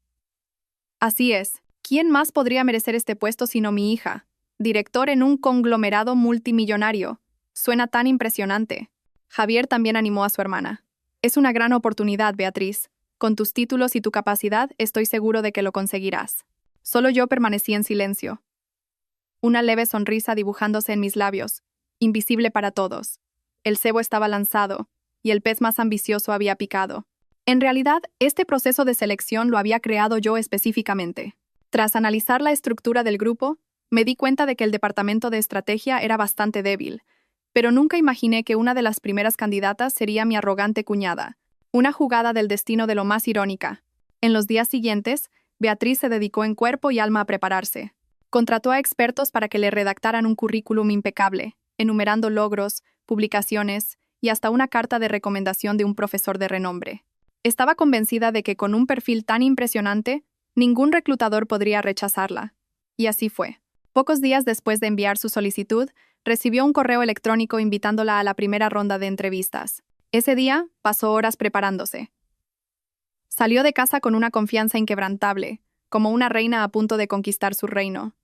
Así es, ¿quién más podría merecer este puesto sino mi hija? Director en un conglomerado multimillonario. Suena tan impresionante. Javier también animó a su hermana. Es una gran oportunidad, Beatriz. Con tus títulos y tu capacidad, estoy seguro de que lo conseguirás. Solo yo permanecí en silencio. Una leve sonrisa dibujándose en mis labios, invisible para todos. El cebo estaba lanzado, y el pez más ambicioso había picado. En realidad, este proceso de selección lo había creado yo específicamente. Tras analizar la estructura del grupo, me di cuenta de que el departamento de estrategia era bastante débil, pero nunca imaginé que una de las primeras candidatas sería mi arrogante cuñada. Una jugada del destino de lo más irónica. En los días siguientes, Beatriz se dedicó en cuerpo y alma a prepararse. Contrató a expertos para que le redactaran un currículum impecable, enumerando logros, publicaciones y hasta una carta de recomendación de un profesor de renombre. Estaba convencida de que con un perfil tan impresionante, ningún reclutador podría rechazarla. Y así fue. Pocos días después de enviar su solicitud, recibió un correo electrónico invitándola a la primera ronda de entrevistas. Ese día pasó horas preparándose. Salió de casa con una confianza inquebrantable, como una reina a punto de conquistar su reino.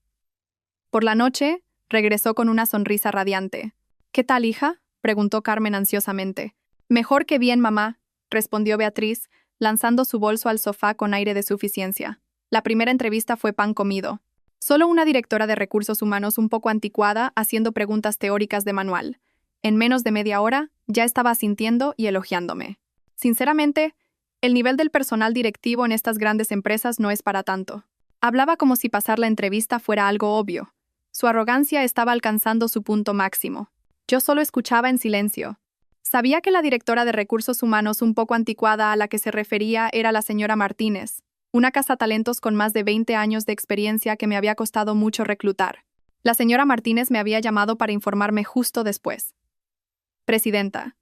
Por la noche, regresó con una sonrisa radiante. ¿Qué tal, hija?, preguntó Carmen ansiosamente. Mejor que bien, mamá, respondió Beatriz, lanzando su bolso al sofá con aire de suficiencia. La primera entrevista fue pan comido. Solo una directora de recursos humanos un poco anticuada haciendo preguntas teóricas de manual. En menos de media hora, ya estaba asintiendo y elogiándome. Sinceramente, el nivel del personal directivo en estas grandes empresas no es para tanto. Hablaba como si pasar la entrevista fuera algo obvio. Su arrogancia estaba alcanzando su punto máximo. Yo solo escuchaba en silencio. Sabía que la directora de recursos humanos un poco anticuada a la que se refería era la señora Martínez, una cazatalentos con más de 20 años de experiencia que me había costado mucho reclutar. La señora Martínez me había llamado para informarme justo después. Presidenta,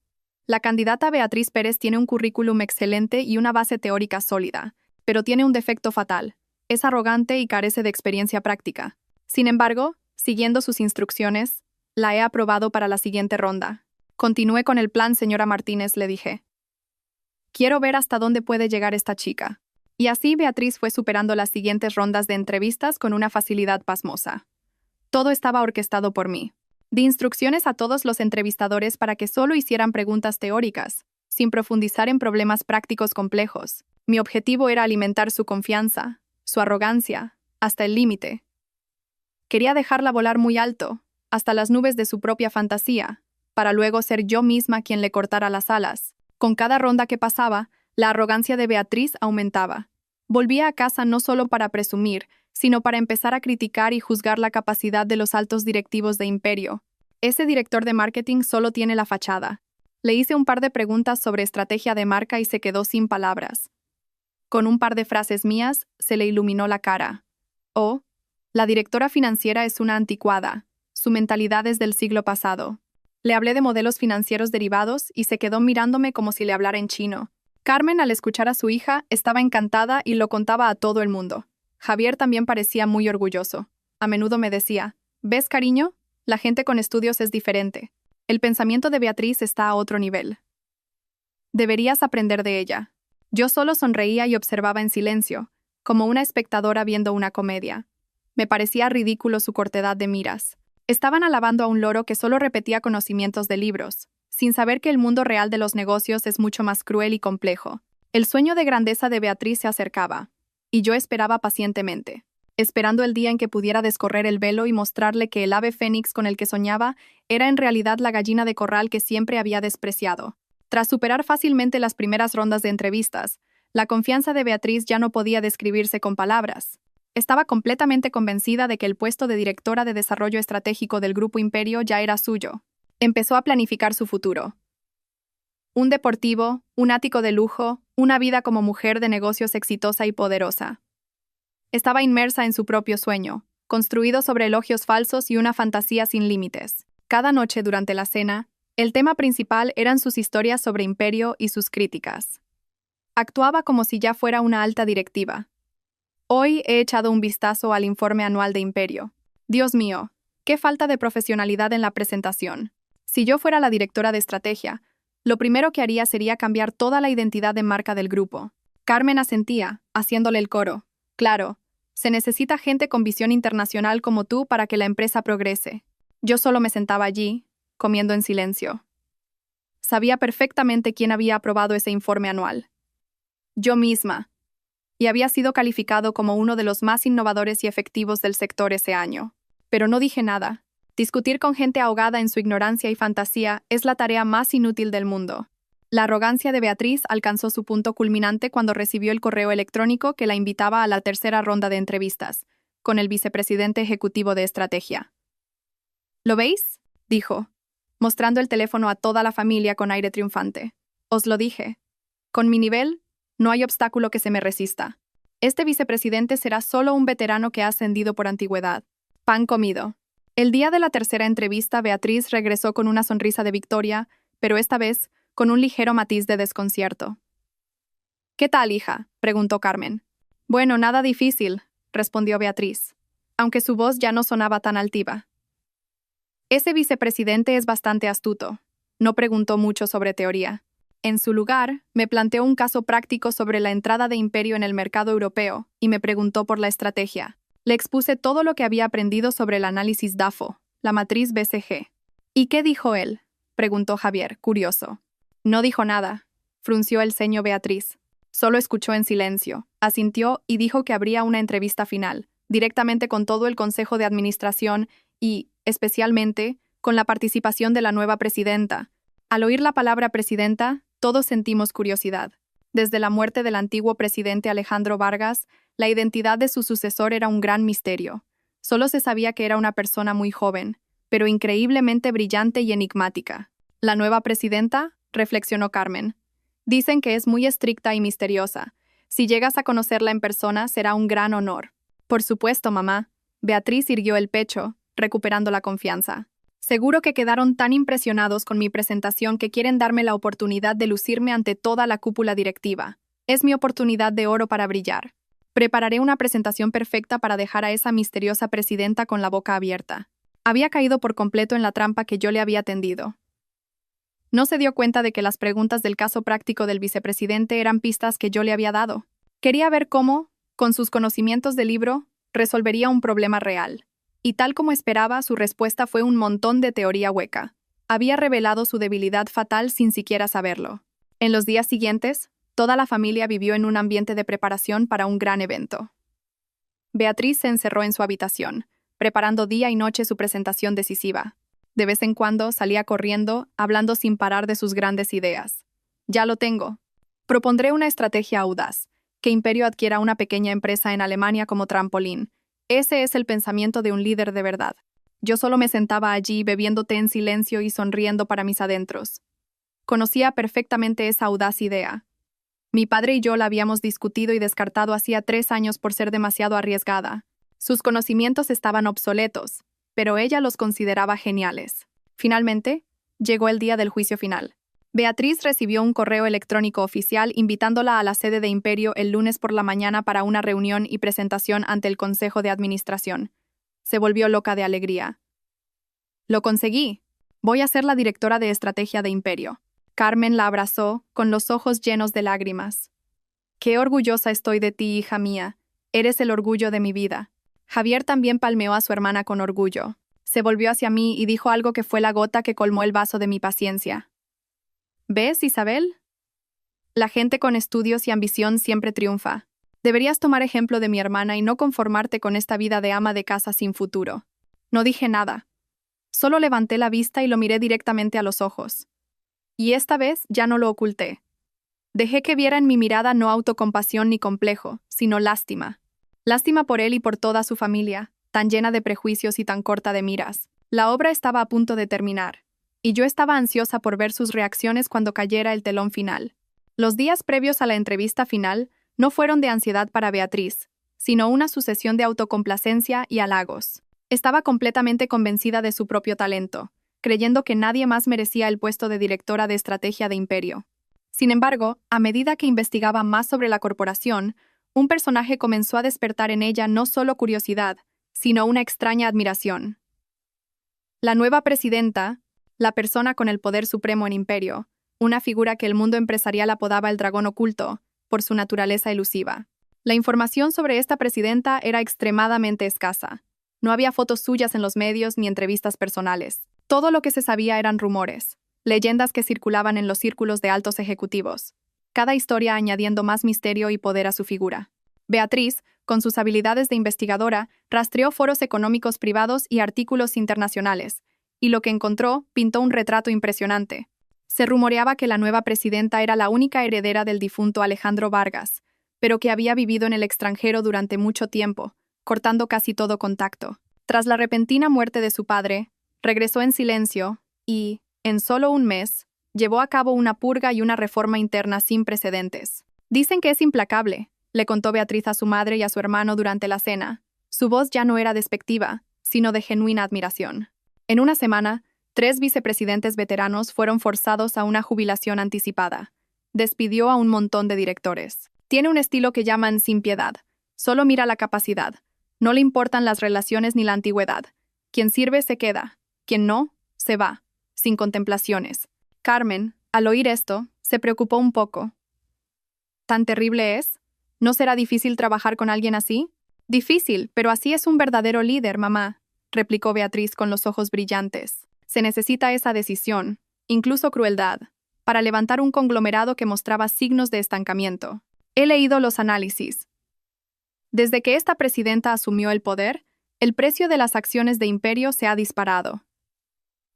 la candidata Beatriz Pérez tiene un currículum excelente y una base teórica sólida, pero tiene un defecto fatal. Es arrogante y carece de experiencia práctica. Sin embargo, siguiendo sus instrucciones, la he aprobado para la siguiente ronda. Continúe con el plan, señora Martínez, le dije. Quiero ver hasta dónde puede llegar esta chica. Y así Beatriz fue superando las siguientes rondas de entrevistas con una facilidad pasmosa. Todo estaba orquestado por mí. Di instrucciones a todos los entrevistadores para que solo hicieran preguntas teóricas, sin profundizar en problemas prácticos complejos. Mi objetivo era alimentar su confianza, su arrogancia, hasta el límite. Quería dejarla volar muy alto, hasta las nubes de su propia fantasía, para luego ser yo misma quien le cortara las alas. Con cada ronda que pasaba, la arrogancia de Beatriz aumentaba. Volvía a casa no solo para presumir, sino para empezar a criticar y juzgar la capacidad de los altos directivos de Imperio. Ese director de marketing solo tiene la fachada. Le hice un par de preguntas sobre estrategia de marca y se quedó sin palabras. Con un par de frases mías, se le iluminó la cara. Oh, la directora financiera es una anticuada. Su mentalidad es del siglo pasado. Le hablé de modelos financieros derivados y se quedó mirándome como si le hablara en chino. Carmen, al escuchar a su hija, estaba encantada y lo contaba a todo el mundo. Javier también parecía muy orgulloso. A menudo me decía, ¿ves, cariño? La gente con estudios es diferente. El pensamiento de Beatriz está a otro nivel. Deberías aprender de ella. Yo solo sonreía y observaba en silencio, como una espectadora viendo una comedia. Me parecía ridículo su cortedad de miras. Estaban alabando a un loro que solo repetía conocimientos de libros, sin saber que el mundo real de los negocios es mucho más cruel y complejo. El sueño de grandeza de Beatriz se acercaba, y yo esperaba pacientemente, esperando el día en que pudiera descorrer el velo y mostrarle que el ave fénix con el que soñaba era en realidad la gallina de corral que siempre había despreciado. Tras superar fácilmente las primeras rondas de entrevistas, la confianza de Beatriz ya no podía describirse con palabras. Estaba completamente convencida de que el puesto de directora de desarrollo estratégico del Grupo Imperio ya era suyo. Empezó a planificar su futuro. Un deportivo, un ático de lujo, una vida como mujer de negocios exitosa y poderosa. Estaba inmersa en su propio sueño, construido sobre elogios falsos y una fantasía sin límites. Cada noche durante la cena, el tema principal eran sus historias sobre Imperio y sus críticas. Actuaba como si ya fuera una alta directiva. Hoy he echado un vistazo al informe anual de Imperio. Dios mío, qué falta de profesionalidad en la presentación. Si yo fuera la directora de estrategia, lo primero que haría sería cambiar toda la identidad de marca del grupo. Carmen asentía, haciéndole el coro. Claro, se necesita gente con visión internacional como tú para que la empresa progrese. Yo solo me sentaba allí, comiendo en silencio. Sabía perfectamente quién había aprobado ese informe anual. Yo misma. Y había sido calificado como uno de los más innovadores y efectivos del sector ese año. Pero no dije nada. Discutir con gente ahogada en su ignorancia y fantasía es la tarea más inútil del mundo. La arrogancia de Beatriz alcanzó su punto culminante cuando recibió el correo electrónico que la invitaba a la tercera ronda de entrevistas, con el vicepresidente ejecutivo de estrategia. ¿Lo veis?, dijo, mostrando el teléfono a toda la familia con aire triunfante. Os lo dije. Con mi nivel, no hay obstáculo que se me resista. Este vicepresidente será solo un veterano que ha ascendido por antigüedad. Pan comido. El día de la tercera entrevista, Beatriz regresó con una sonrisa de victoria, pero esta vez con un ligero matiz de desconcierto. ¿Qué tal, hija?, preguntó Carmen. Bueno, nada difícil, respondió Beatriz, aunque su voz ya no sonaba tan altiva. Ese vicepresidente es bastante astuto. No preguntó mucho sobre teoría. En su lugar, me planteó un caso práctico sobre la entrada de Imperio en el mercado europeo y me preguntó por la estrategia. Le expuse todo lo que había aprendido sobre el análisis DAFO, la matriz BCG. ¿Y qué dijo él?, preguntó Javier, curioso. No dijo nada, frunció el ceño Beatriz. Solo escuchó en silencio, asintió y dijo que habría una entrevista final, directamente con todo el Consejo de Administración y, especialmente, con la participación de la nueva presidenta. Al oír la palabra presidenta, todos sentimos curiosidad. Desde la muerte del antiguo presidente Alejandro Vargas, la identidad de su sucesor era un gran misterio. Solo se sabía que era una persona muy joven, pero increíblemente brillante y enigmática. La nueva presidenta, reflexionó Carmen. Dicen que es muy estricta y misteriosa. Si llegas a conocerla en persona, será un gran honor. Por supuesto, mamá. Beatriz irguió el pecho, recuperando la confianza. Seguro que quedaron tan impresionados con mi presentación que quieren darme la oportunidad de lucirme ante toda la cúpula directiva. Es mi oportunidad de oro para brillar. Prepararé una presentación perfecta para dejar a esa misteriosa presidenta con la boca abierta. Había caído por completo en la trampa que yo le había tendido. No se dio cuenta de que las preguntas del caso práctico del vicepresidente eran pistas que yo le había dado. Quería ver cómo, con sus conocimientos de libro, resolvería un problema real. Y tal como esperaba, su respuesta fue un montón de teoría hueca. Había revelado su debilidad fatal sin siquiera saberlo. En los días siguientes, toda la familia vivió en un ambiente de preparación para un gran evento. Beatriz se encerró en su habitación, preparando día y noche su presentación decisiva. De vez en cuando salía corriendo, hablando sin parar de sus grandes ideas. Ya lo tengo. Propondré una estrategia audaz, que Imperio adquiera una pequeña empresa en Alemania como trampolín. Ese es el pensamiento de un líder de verdad. Yo solo me sentaba allí bebiendo té en silencio y sonriendo para mis adentros. Conocía perfectamente esa audaz idea. Mi padre y yo la habíamos discutido y descartado hacía 3 años por ser demasiado arriesgada. Sus conocimientos estaban obsoletos, pero ella los consideraba geniales. Finalmente, llegó el día del juicio final. Beatriz recibió un correo electrónico oficial invitándola a la sede de Imperio el lunes por la mañana para una reunión y presentación ante el Consejo de Administración. Se volvió loca de alegría. «Lo conseguí. Voy a ser la directora de estrategia de Imperio». Carmen la abrazó, con los ojos llenos de lágrimas. «Qué orgullosa estoy de ti, hija mía. Eres el orgullo de mi vida». Javier también palmeó a su hermana con orgullo. Se volvió hacia mí y dijo algo que fue la gota que colmó el vaso de mi paciencia. ¿Ves, Isabel? La gente con estudios y ambición siempre triunfa. Deberías tomar ejemplo de mi hermana y no conformarte con esta vida de ama de casa sin futuro. No dije nada. Solo levanté la vista y lo miré directamente a los ojos. Y esta vez ya no lo oculté. Dejé que viera en mi mirada no autocompasión ni complejo, sino lástima. Lástima por él y por toda su familia, tan llena de prejuicios y tan corta de miras. La obra estaba a punto de terminar, y yo estaba ansiosa por ver sus reacciones cuando cayera el telón final. Los días previos a la entrevista final no fueron de ansiedad para Beatriz, sino una sucesión de autocomplacencia y halagos. Estaba completamente convencida de su propio talento, creyendo que nadie más merecía el puesto de directora de estrategia de Imperio. Sin embargo, a medida que investigaba más sobre la corporación, un personaje comenzó a despertar en ella no solo curiosidad, sino una extraña admiración. La nueva presidenta, la persona con el poder supremo en Imperio, una figura que el mundo empresarial apodaba el dragón oculto, por su naturaleza elusiva. La información sobre esta presidenta era extremadamente escasa. No había fotos suyas en los medios ni entrevistas personales. Todo lo que se sabía eran rumores, leyendas que circulaban en los círculos de altos ejecutivos, cada historia añadiendo más misterio y poder a su figura. Beatriz, con sus habilidades de investigadora, rastreó foros económicos privados y artículos internacionales, y lo que encontró pintó un retrato impresionante. Se rumoreaba que la nueva presidenta era la única heredera del difunto Alejandro Vargas, pero que había vivido en el extranjero durante mucho tiempo, cortando casi todo contacto. Tras la repentina muerte de su padre, regresó en silencio y, en solo un mes, llevó a cabo una purga y una reforma interna sin precedentes. Dicen que es implacable, le contó Beatriz a su madre y a su hermano durante la cena. Su voz ya no era despectiva, sino de genuina admiración. En una semana, 3 vicepresidentes veteranos fueron forzados a una jubilación anticipada. Despidió a un montón de directores. Tiene un estilo que llaman sin piedad. Solo mira la capacidad. No le importan las relaciones ni la antigüedad. Quien sirve se queda. Quien no, se va, sin contemplaciones. Carmen, al oír esto, se preocupó un poco. ¿Tan terrible es? ¿No será difícil trabajar con alguien así? Difícil, pero así es un verdadero líder, mamá, replicó Beatriz con los ojos brillantes. Se necesita esa decisión, incluso crueldad, para levantar un conglomerado que mostraba signos de estancamiento. He leído los análisis. Desde que esta presidenta asumió el poder, el precio de las acciones de Imperio se ha disparado.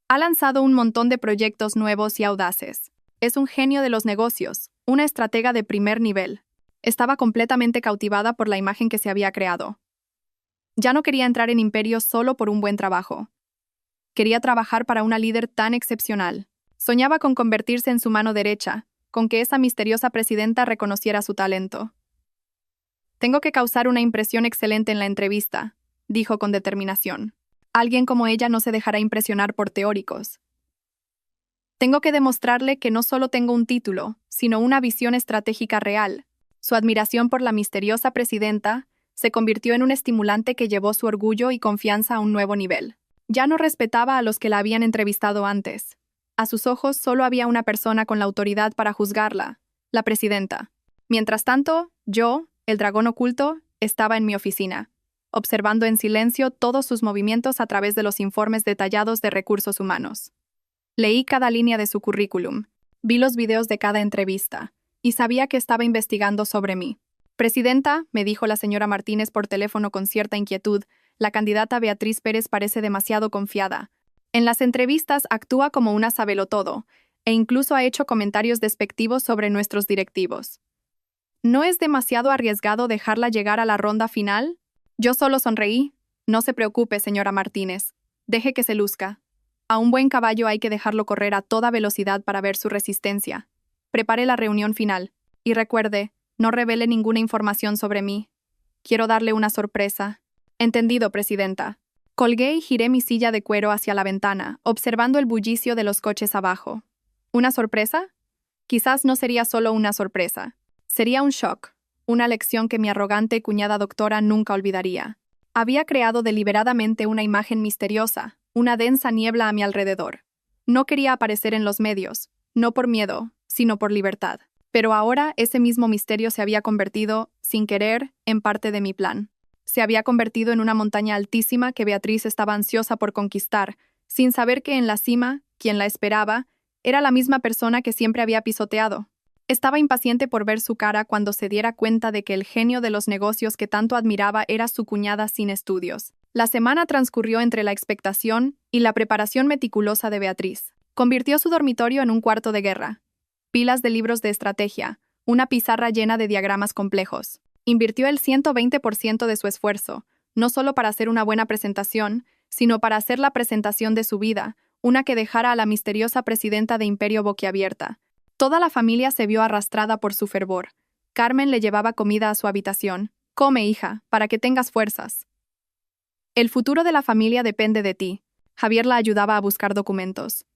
Ha lanzado un montón de proyectos nuevos y audaces. Es un genio de los negocios, una estratega de primer nivel. Estaba completamente cautivada por la imagen que se había creado. Ya no quería entrar en Imperio solo por un buen trabajo. Quería trabajar para una líder tan excepcional. Soñaba con convertirse en su mano derecha, con que esa misteriosa presidenta reconociera su talento. Tengo que causar una impresión excelente en la entrevista, dijo con determinación. Alguien como ella no se dejará impresionar por teóricos. Tengo que demostrarle que no solo tengo un título, sino una visión estratégica real. Su admiración por la misteriosa presidenta se convirtió en un estimulante que llevó su orgullo y confianza a un nuevo nivel. Ya no respetaba a los que la habían entrevistado antes. A sus ojos solo había una persona con la autoridad para juzgarla, la presidenta. Mientras tanto, yo, el dragón oculto, estaba en mi oficina, observando en silencio todos sus movimientos a través de los informes detallados de recursos humanos. Leí cada línea de su currículum, vi los videos de cada entrevista, y sabía que estaba investigando sobre mí. Presidenta, me dijo la señora Martínez por teléfono con cierta inquietud, la candidata Beatriz Pérez parece demasiado confiada. En las entrevistas actúa como una sabelotodo, e incluso ha hecho comentarios despectivos sobre nuestros directivos. ¿No es demasiado arriesgado dejarla llegar a la ronda final? Yo solo sonreí. No se preocupe, señora Martínez. Deje que se luzca. A un buen caballo hay que dejarlo correr a toda velocidad para ver su resistencia. Prepare la reunión final. Y recuerde, no revele ninguna información sobre mí. Quiero darle una sorpresa. Entendido, presidenta. Colgué y giré mi silla de cuero hacia la ventana, observando el bullicio de los coches abajo. ¿Una sorpresa? Quizás no sería solo una sorpresa. Sería un shock, una lección que mi arrogante cuñada doctora nunca olvidaría. Había creado deliberadamente una imagen misteriosa, una densa niebla a mi alrededor. No quería aparecer en los medios, no por miedo, sino por libertad. Pero ahora ese mismo misterio se había convertido, sin querer, en parte de mi plan. Se había convertido en una montaña altísima que Beatriz estaba ansiosa por conquistar, sin saber que en la cima, quien la esperaba, era la misma persona que siempre había pisoteado. Estaba impaciente por ver su cara cuando se diera cuenta de que el genio de los negocios que tanto admiraba era su cuñada sin estudios. La semana transcurrió entre la expectación y la preparación meticulosa de Beatriz. Convirtió su dormitorio en un cuarto de guerra. Pilas de libros de estrategia, una pizarra llena de diagramas complejos. Invirtió el 120% de su esfuerzo, no solo para hacer una buena presentación, sino para hacer la presentación de su vida, una que dejara a la misteriosa presidenta de Imperio boquiabierta. Toda la familia se vio arrastrada por su fervor. Carmen le llevaba comida a su habitación. «Come, hija, para que tengas fuerzas». El futuro de la familia depende de ti. Javier la ayudaba a buscar documentos.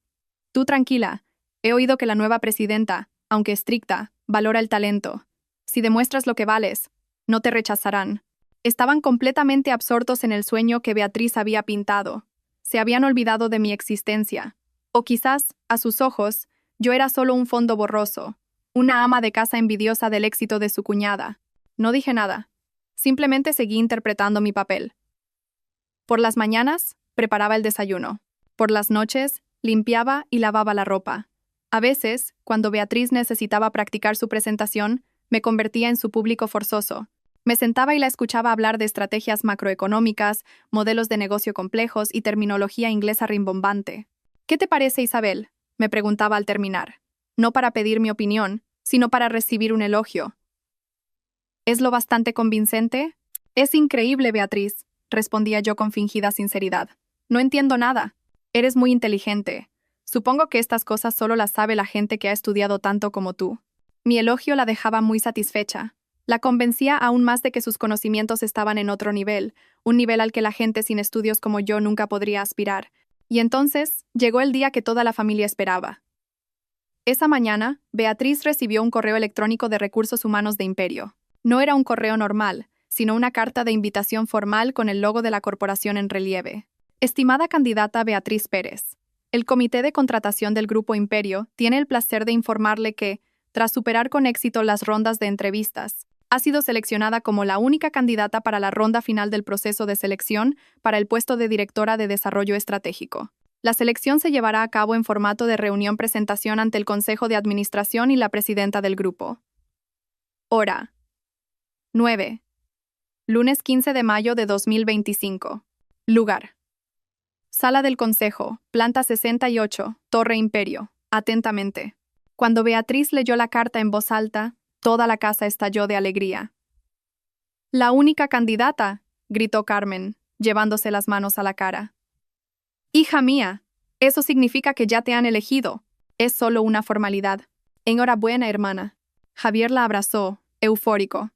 Tú tranquila. He oído que la nueva presidenta, aunque estricta, valora el talento. Si demuestras lo que vales, no te rechazarán. Estaban completamente absortos en el sueño que Beatriz había pintado. Se habían olvidado de mi existencia. O quizás, a sus ojos, yo era solo un fondo borroso, una ama de casa envidiosa del éxito de su cuñada. No dije nada. Simplemente seguí interpretando mi papel. Por las mañanas, preparaba el desayuno. Por las noches, limpiaba y lavaba la ropa. A veces, cuando Beatriz necesitaba practicar su presentación, me convertía en su público forzoso. Me sentaba y la escuchaba hablar de estrategias macroeconómicas, modelos de negocio complejos y terminología inglesa rimbombante. ¿Qué te parece, Isabel?, me preguntaba al terminar. No para pedir mi opinión, sino para recibir un elogio. ¿Es lo bastante convincente? Es increíble, Beatriz, respondía yo con fingida sinceridad. No entiendo nada. Eres muy inteligente. Supongo que estas cosas solo las sabe la gente que ha estudiado tanto como tú. Mi elogio la dejaba muy satisfecha. La convencía aún más de que sus conocimientos estaban en otro nivel, un nivel al que la gente sin estudios como yo nunca podría aspirar. Y entonces llegó el día que toda la familia esperaba. Esa mañana, Beatriz recibió un correo electrónico de Recursos Humanos de Imperio. No era un correo normal, sino una carta de invitación formal con el logo de la corporación en relieve. Estimada candidata Beatriz Pérez, el Comité de Contratación del Grupo Imperio tiene el placer de informarle que, tras superar con éxito las rondas de entrevistas, ha sido seleccionada como la única candidata para la ronda final del proceso de selección para el puesto de directora de Desarrollo Estratégico. La selección se llevará a cabo en formato de reunión-presentación ante el Consejo de Administración y la presidenta del grupo. Hora: 9. Lunes 15 de mayo de 2025. Lugar: Sala del Consejo, planta 68, Torre Imperio. Atentamente. Cuando Beatriz leyó la carta en voz alta, toda la casa estalló de alegría. «La única candidata», gritó Carmen, llevándose las manos a la cara. «Hija mía, eso significa que ya te han elegido. Es solo una formalidad. Enhorabuena, hermana». Javier la abrazó, eufórico.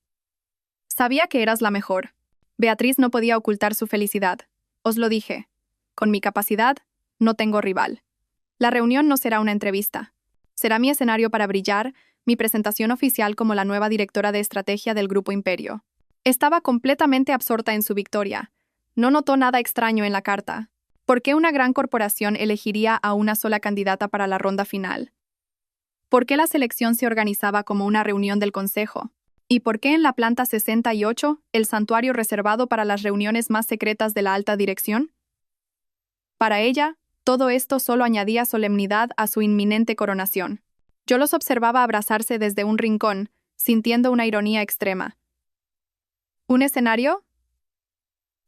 «Sabía que eras la mejor». Beatriz no podía ocultar su felicidad. «Os lo dije. Con mi capacidad, no tengo rival. La reunión no será una entrevista. Será mi escenario para brillar, mi presentación oficial como la nueva directora de estrategia del Grupo Imperio». Estaba completamente absorta en su victoria. No notó nada extraño en la carta. ¿Por qué una gran corporación elegiría a una sola candidata para la ronda final? ¿Por qué la selección se organizaba como una reunión del consejo? ¿Y por qué en la planta 68, el santuario reservado para las reuniones más secretas de la alta dirección? Para ella, todo esto solo añadía solemnidad a su inminente coronación. Yo los observaba abrazarse desde un rincón, sintiendo una ironía extrema. ¿Un escenario?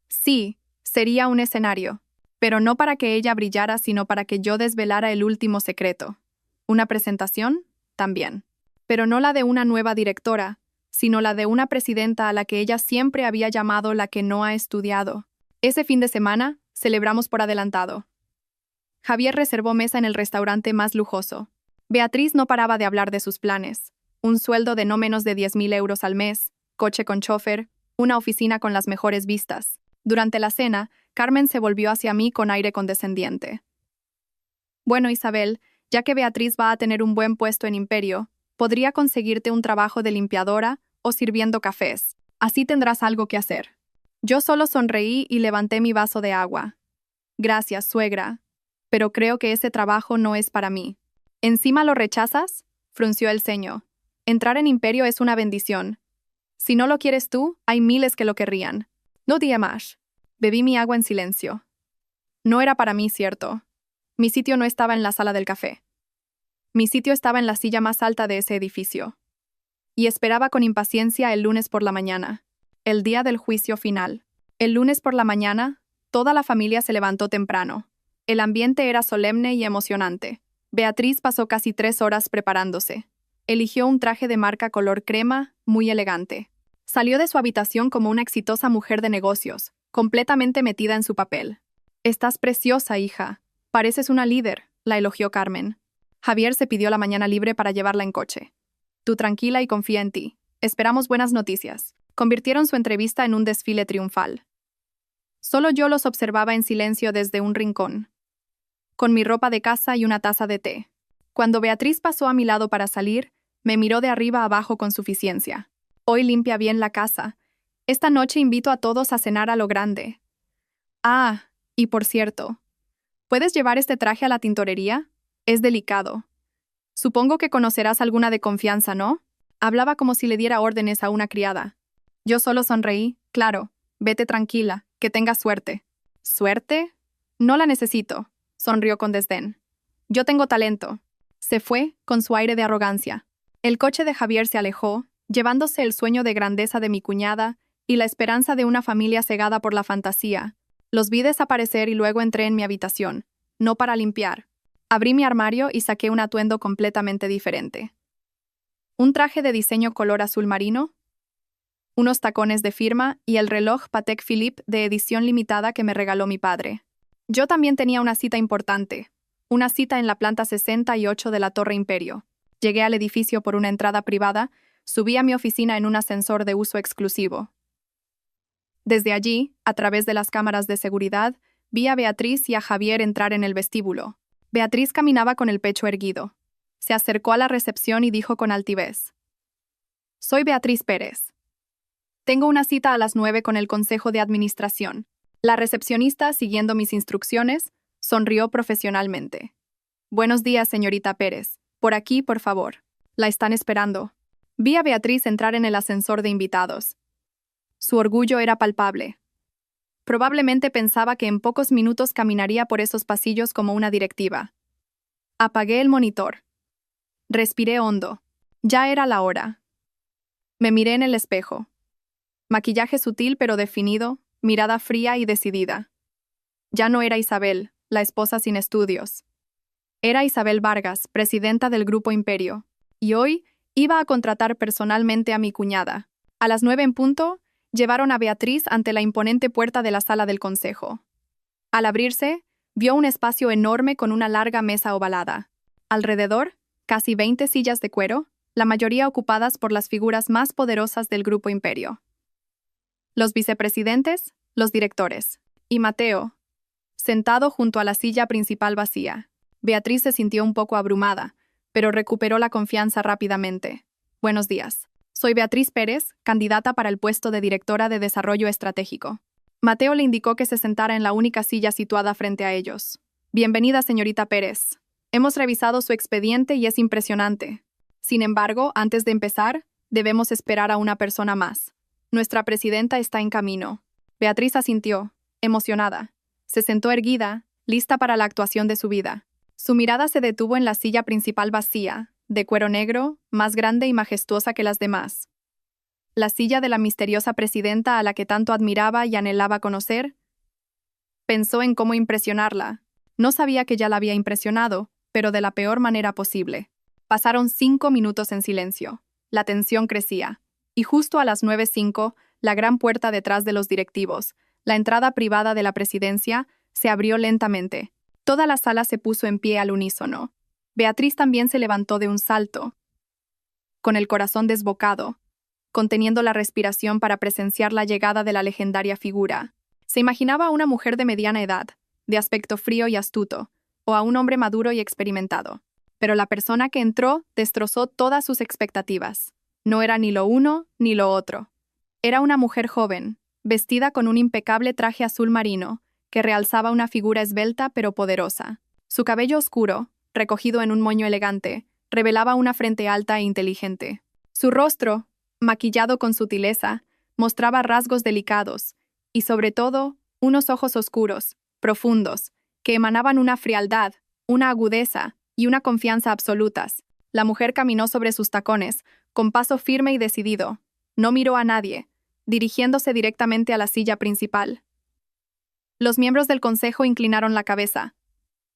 Sí, sería un escenario, pero no para que ella brillara, sino para que yo desvelara el último secreto. ¿Una presentación? También. Pero no la de una nueva directora, sino la de una presidenta a la que ella siempre había llamado la que no ha estudiado. Ese fin de semana, celebramos por adelantado. Javier reservó mesa en el restaurante más lujoso. Beatriz no paraba de hablar de sus planes. Un sueldo de no menos de 10.000 euros al mes, coche con chofer, una oficina con las mejores vistas. Durante la cena, Carmen se volvió hacia mí con aire condescendiente. «Bueno, Isabel, ya que Beatriz va a tener un buen puesto en Imperio, podría conseguirte un trabajo de limpiadora o sirviendo cafés. Así tendrás algo que hacer». Yo solo sonreí y levanté mi vaso de agua. «Gracias, suegra, pero creo que ese trabajo no es para mí». «¿Encima lo rechazas?», frunció el ceño. «Entrar en Imperio es una bendición. Si no lo quieres tú, hay miles que lo querrían». No dije más. Bebí mi agua en silencio. No era para mí, cierto. Mi sitio no estaba en la sala del café. Mi sitio estaba en la silla más alta de ese edificio. Y esperaba con impaciencia el lunes por la mañana, el día del juicio final. El lunes por la mañana, toda la familia se levantó temprano. El ambiente era solemne y emocionante. Beatriz pasó casi 3 horas preparándose. Eligió un traje de marca color crema, muy elegante. Salió de su habitación como una exitosa mujer de negocios, completamente metida en su papel. «Estás preciosa, hija. Pareces una líder», la elogió Carmen. Javier se pidió la mañana libre para llevarla en coche. «Tú tranquila y confía en ti. Esperamos buenas noticias». Convirtieron su entrevista en un desfile triunfal. Solo yo los observaba en silencio desde un rincón, con mi ropa de casa y una taza de té. Cuando Beatriz pasó a mi lado para salir, me miró de arriba a abajo con suficiencia. «Hoy limpia bien la casa. Esta noche invito a todos a cenar a lo grande. Ah, y por cierto, ¿puedes llevar este traje a la tintorería? Es delicado. Supongo que conocerás alguna de confianza, ¿no?». Hablaba como si le diera órdenes a una criada. Yo solo sonreí. «Claro, vete tranquila, que tengas suerte». «¿Suerte? No la necesito», sonrió con desdén. «Yo tengo talento». Se fue, con su aire de arrogancia. El coche de Javier se alejó, llevándose el sueño de grandeza de mi cuñada y la esperanza de una familia cegada por la fantasía. Los vi desaparecer y luego entré en mi habitación, no para limpiar. Abrí mi armario y saqué un atuendo completamente diferente. Un traje de diseño color azul marino, unos tacones de firma y el reloj Patek Philippe de edición limitada que me regaló mi padre. Yo también tenía una cita importante, una cita en la planta 68 de la Torre Imperio. Llegué al edificio por una entrada privada, subí a mi oficina en un ascensor de uso exclusivo. Desde allí, a través de las cámaras de seguridad, vi a Beatriz y a Javier entrar en el vestíbulo. Beatriz caminaba con el pecho erguido. Se acercó a la recepción y dijo con altivez: «Soy Beatriz Pérez. Tengo una cita a las 9 con el Consejo de Administración. La recepcionista, siguiendo mis instrucciones, sonrió profesionalmente. Buenos días, señorita Pérez. Por aquí, por favor. La están esperando. Vi a Beatriz entrar en el ascensor de invitados. Su orgullo era palpable. Probablemente pensaba que en pocos minutos caminaría por esos pasillos como una directiva. Apagué el monitor. Respiré hondo. Ya era la hora. Me miré en el espejo. Maquillaje sutil pero definido, mirada fría y decidida. Ya no era Isabel, la esposa sin estudios. Era Isabel Vargas, presidenta del Grupo Imperio, y hoy iba a contratar personalmente a mi cuñada. A las 9 en punto, llevaron a Beatriz ante la imponente puerta de la sala del consejo. Al abrirse, vio un espacio enorme con una larga mesa ovalada. Alrededor, casi 20 sillas de cuero, la mayoría ocupadas por las figuras más poderosas del Grupo Imperio. Los vicepresidentes, los directores, y Mateo, sentado junto a la silla principal vacía. Beatriz se sintió un poco abrumada, pero recuperó la confianza rápidamente. Buenos días. Soy Beatriz Pérez, candidata para el puesto de directora de Desarrollo Estratégico. Mateo le indicó que se sentara en la única silla situada frente a ellos. Bienvenida, señorita Pérez. Hemos revisado su expediente y es impresionante. Sin embargo, antes de empezar, debemos esperar a una persona más. Nuestra presidenta está en camino. Beatriz asintió, emocionada. Se sentó erguida, lista para la actuación de su vida. Su mirada se detuvo en la silla principal vacía, de cuero negro, más grande y majestuosa que las demás. La silla de la misteriosa presidenta a la que tanto admiraba y anhelaba conocer. Pensó en cómo impresionarla. No sabía que ya la había impresionado, pero de la peor manera posible. Pasaron 5 minutos en silencio. La tensión crecía. Y justo a las 9:05, la gran puerta detrás de los directivos, la entrada privada de la presidencia, se abrió lentamente. Toda la sala se puso en pie al unísono. Beatriz también se levantó de un salto, con el corazón desbocado, conteniendo la respiración para presenciar la llegada de la legendaria figura. Se imaginaba a una mujer de mediana edad, de aspecto frío y astuto, o a un hombre maduro y experimentado. Pero la persona que entró destrozó todas sus expectativas. No era ni lo uno ni lo otro. Era una mujer joven, vestida con un impecable traje azul marino, que realzaba una figura esbelta pero poderosa. Su cabello oscuro, recogido en un moño elegante, revelaba una frente alta e inteligente. Su rostro, maquillado con sutileza, mostraba rasgos delicados, y sobre todo, unos ojos oscuros, profundos, que emanaban una frialdad, una agudeza y una confianza absolutas. La mujer caminó sobre sus tacones, con paso firme y decidido. No miró a nadie, dirigiéndose directamente a la silla principal. Los miembros del consejo inclinaron la cabeza.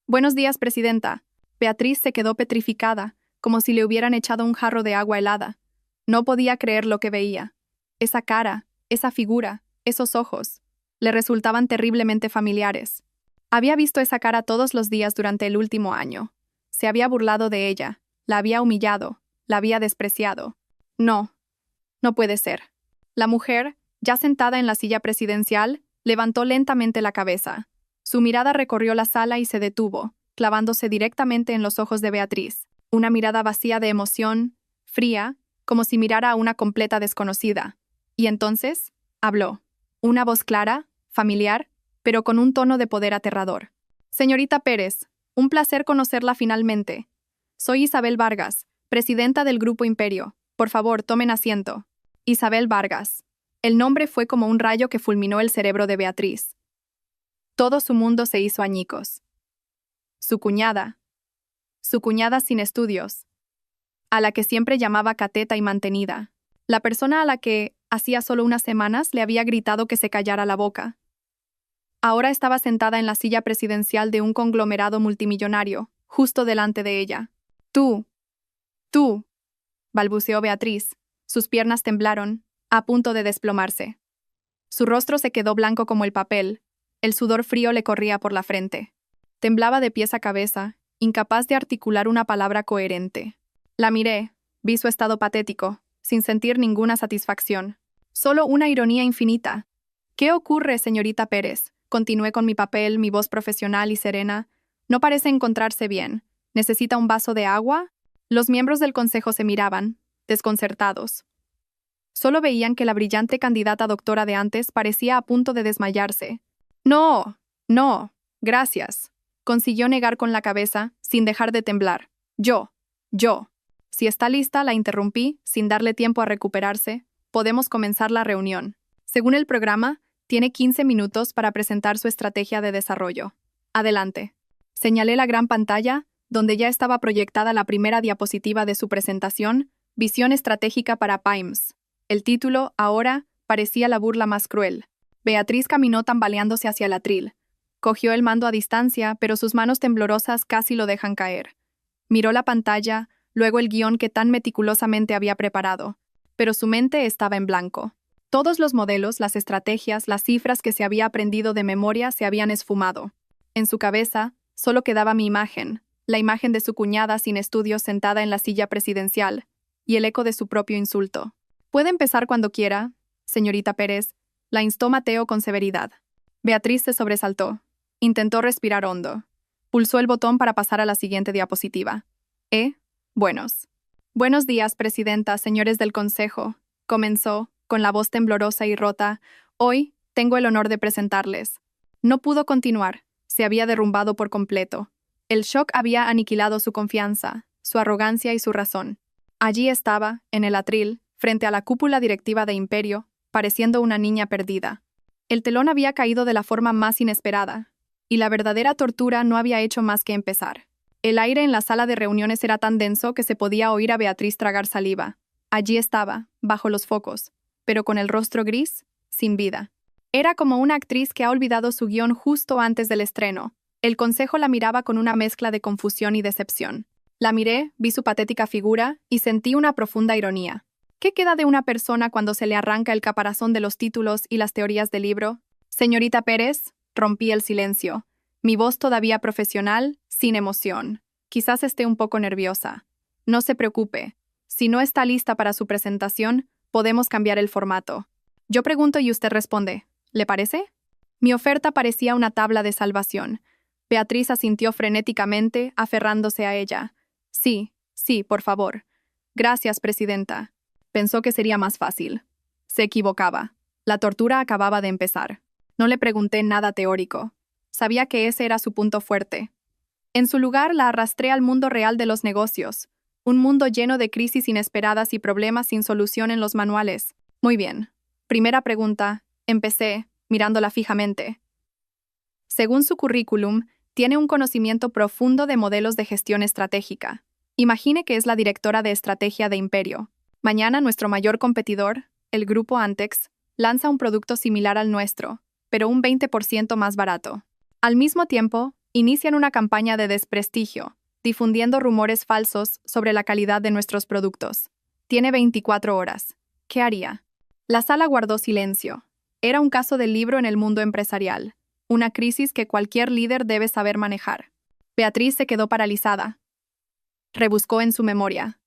Buenos días, presidenta. Beatriz se quedó petrificada, como si le hubieran echado un jarro de agua helada. No podía creer lo que veía. Esa cara, esa figura, esos ojos, le resultaban terriblemente familiares. Había visto esa cara todos los días durante el último año. Se había burlado de ella, la había humillado, la había despreciado. No, no puede ser. La mujer, ya sentada en la silla presidencial, levantó lentamente la cabeza. Su mirada recorrió la sala y se detuvo, clavándose directamente en los ojos de Beatriz. Una mirada vacía de emoción, fría, como si mirara a una completa desconocida. Y entonces, habló. Una voz clara, familiar, pero con un tono de poder aterrador. Señorita Pérez, un placer conocerla finalmente. Soy Isabel Vargas, presidenta del Grupo Imperio. Por favor, tomen asiento. Isabel Vargas. El nombre fue como un rayo que fulminó el cerebro de Beatriz. Todo su mundo se hizo añicos. Su cuñada sin estudios, a la que siempre llamaba cateta y mantenida, la persona a la que, hacía solo unas semanas, le había gritado que se callara la boca. Ahora estaba sentada en la silla presidencial de un conglomerado multimillonario, justo delante de ella. Tú, balbuceó Beatriz. Sus piernas temblaron, a punto de desplomarse. Su rostro se quedó blanco como el papel, el sudor frío le corría por la frente. Temblaba de pies a cabeza, incapaz de articular una palabra coherente. La miré, vi su estado patético, sin sentir ninguna satisfacción. Solo una ironía infinita. ¿Qué ocurre, señorita Pérez? Continué con mi papel, mi voz profesional y serena. No parece encontrarse bien. ¿Necesita un vaso de agua? Los miembros del consejo se miraban, desconcertados. Solo veían que la brillante candidata doctora de antes parecía a punto de desmayarse. No, no, gracias. Consiguió negar con la cabeza, sin dejar de temblar. Yo. Si está lista, la interrumpí, sin darle tiempo a recuperarse. Podemos comenzar la reunión. Según el programa, tiene 15 minutos para presentar su estrategia de desarrollo. Adelante. Señalé la gran pantalla, donde ya estaba proyectada la primera diapositiva de su presentación, Visión Estratégica para PIMES. El título, ahora, parecía la burla más cruel. Beatriz caminó tambaleándose hacia el atril. Cogió el mando a distancia, pero sus manos temblorosas casi lo dejan caer. Miró la pantalla, luego el guión que tan meticulosamente había preparado, pero su mente estaba en blanco. Todos los modelos, las estrategias, las cifras que se había aprendido de memoria se habían esfumado. En su cabeza, solo quedaba mi imagen, la imagen de su cuñada sin estudios sentada en la silla presidencial, y el eco de su propio insulto. «Puede empezar cuando quiera, señorita Pérez», la instó Mateo con severidad. Beatriz se sobresaltó. Intentó respirar hondo. Pulsó el botón para pasar a la siguiente diapositiva. Buenos días, presidenta, señores del Consejo. Comenzó, con la voz temblorosa y rota. Hoy tengo el honor de presentarles. No pudo continuar. Se había derrumbado por completo. El shock había aniquilado su confianza, su arrogancia y su razón. Allí estaba, en el atril, frente a la cúpula directiva de Imperio, pareciendo una niña perdida. El telón había caído de la forma más inesperada, y la verdadera tortura no había hecho más que empezar. El aire en la sala de reuniones era tan denso que se podía oír a Beatriz tragar saliva. Allí estaba, bajo los focos, pero con el rostro gris, sin vida. Era como una actriz que ha olvidado su guión justo antes del estreno. El consejo la miraba con una mezcla de confusión y decepción. La miré, vi su patética figura y sentí una profunda ironía. ¿Qué queda de una persona cuando se le arranca el caparazón de los títulos y las teorías del libro? Señorita Pérez, rompí el silencio. Mi voz todavía profesional, sin emoción. Quizás esté un poco nerviosa. No se preocupe. Si no está lista para su presentación, podemos cambiar el formato. Yo pregunto y usted responde. ¿Le parece? Mi oferta parecía una tabla de salvación. Beatriz asintió frenéticamente, aferrándose a ella. Sí, por favor. Gracias, presidenta. Pensó que sería más fácil. Se equivocaba. La tortura acababa de empezar. No le pregunté nada teórico. Sabía que ese era su punto fuerte. En su lugar, la arrastré al mundo real de los negocios. Un mundo lleno de crisis inesperadas y problemas sin solución en los manuales. Muy bien. Primera pregunta. Empecé, mirándola fijamente. Según su currículum, tiene un conocimiento profundo de modelos de gestión estratégica. Imagine que es la directora de estrategia de Imperio. Mañana nuestro mayor competidor, el grupo Antex, lanza un producto similar al nuestro, pero un 20% más barato. Al mismo tiempo, inician una campaña de desprestigio, difundiendo rumores falsos sobre la calidad de nuestros productos. Tiene 24 horas. ¿Qué haría? La sala guardó silencio. Era un caso de libro en el mundo empresarial, una crisis que cualquier líder debe saber manejar. Beatriz se quedó paralizada. Rebuscó en su memoria.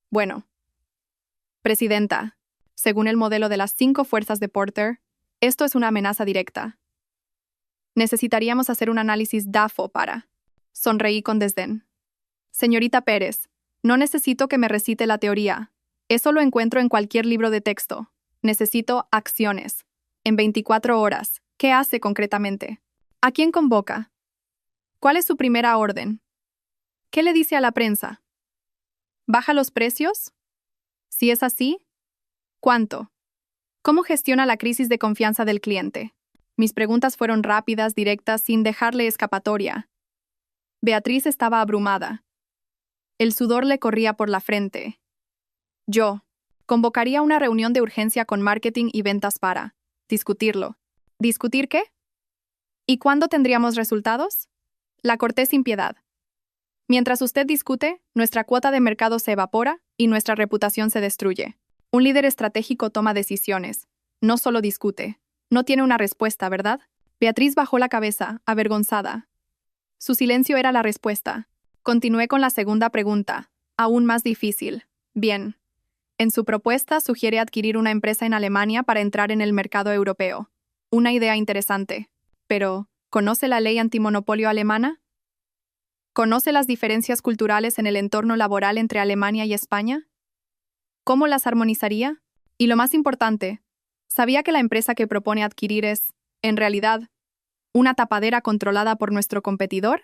Bueno. Presidenta, según el modelo de las 5 fuerzas de Porter, esto es una amenaza directa. Necesitaríamos hacer un análisis DAFO para... Sonreí con desdén. Señorita Pérez, no necesito que me recite la teoría. Eso lo encuentro en cualquier libro de texto. Necesito acciones. En 24 horas, ¿qué hace concretamente? ¿A quién convoca? ¿Cuál es su primera orden? ¿Qué le dice a la prensa? ¿Baja los precios? Si es así, ¿cuánto? ¿Cómo gestiona la crisis de confianza del cliente? Mis preguntas fueron rápidas, directas, sin dejarle escapatoria. Beatriz estaba abrumada. El sudor le corría por la frente. Yo convocaría una reunión de urgencia con marketing y ventas para discutirlo. ¿Discutir qué? ¿Y cuándo tendríamos resultados? La corté sin piedad. Mientras usted discute, nuestra cuota de mercado se evapora y nuestra reputación se destruye. Un líder estratégico toma decisiones, no solo discute. No tiene una respuesta, ¿verdad? Beatriz bajó la cabeza, avergonzada. Su silencio era la respuesta. Continué con la segunda pregunta, aún más difícil. Bien. En su propuesta sugiere adquirir una empresa en Alemania para entrar en el mercado europeo. Una idea interesante. Pero, ¿conoce la ley antimonopolio alemana? ¿Conoce las diferencias culturales en el entorno laboral entre Alemania y España? ¿Cómo las armonizaría? Y lo más importante, ¿sabía que la empresa que propone adquirir es, en realidad, ¿Una tapadera controlada por nuestro competidor?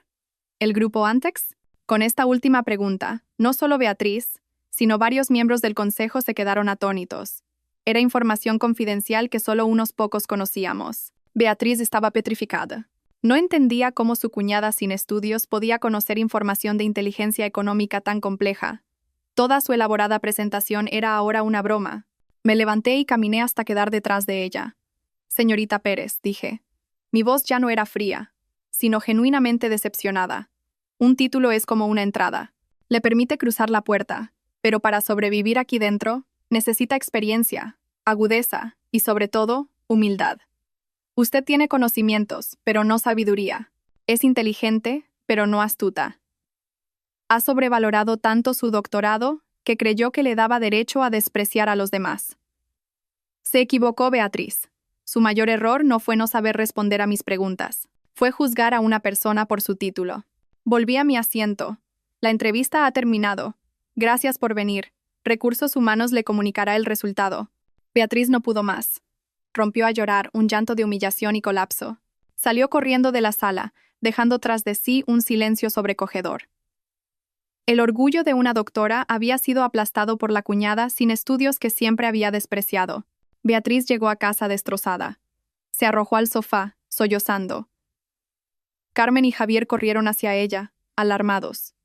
¿El grupo Antex? Con esta última pregunta, no solo Beatriz, sino varios miembros del consejo se quedaron atónitos. Era información confidencial que solo unos pocos conocíamos. Beatriz estaba petrificada. No entendía cómo su cuñada sin estudios podía conocer información de inteligencia económica tan compleja. Toda su elaborada presentación era ahora una broma. Me levanté y caminé hasta quedar detrás de ella. Señorita Pérez, dije. Mi voz ya no era fría, sino genuinamente decepcionada. Un título es como una entrada. Le permite cruzar la puerta, pero para sobrevivir aquí dentro, necesita experiencia, agudeza y, sobre todo, humildad. Usted tiene conocimientos, pero no sabiduría. Es inteligente, pero no astuta. Ha sobrevalorado tanto su doctorado que creyó que le daba derecho a despreciar a los demás. Se equivocó Beatriz. Su mayor error no fue no saber responder a mis preguntas. Fue juzgar a una persona por su título. Volví a mi asiento. La entrevista ha terminado. Gracias por venir. Recursos Humanos le comunicará el resultado. Beatriz no pudo más. Rompió a llorar, un llanto de humillación y colapso. Salió corriendo de la sala, dejando tras de sí un silencio sobrecogedor. El orgullo de una doctora había sido aplastado por la cuñada sin estudios que siempre había despreciado. Beatriz llegó a casa destrozada. Se arrojó al sofá, sollozando. Carmen y Javier corrieron hacia ella, alarmados.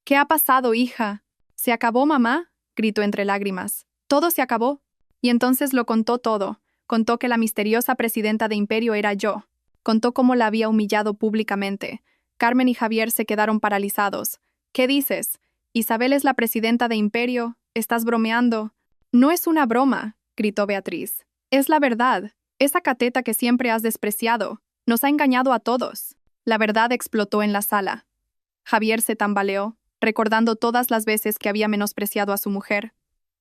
¿Qué ha pasado, hija? ¿Se acabó, mamá? Gritó entre lágrimas. Todo se acabó. Y entonces lo contó todo. Contó que la misteriosa presidenta de Imperio era yo. Contó cómo la había humillado públicamente. Carmen y Javier se quedaron paralizados. ¿Qué dices? ¿Isabel es la presidenta de Imperio? ¿Estás bromeando? No es una broma, gritó Beatriz. Es la verdad. Esa cateta que siempre has despreciado. Nos ha engañado a todos. La verdad explotó en la sala. Javier se tambaleó, recordando todas las veces que había menospreciado a su mujer.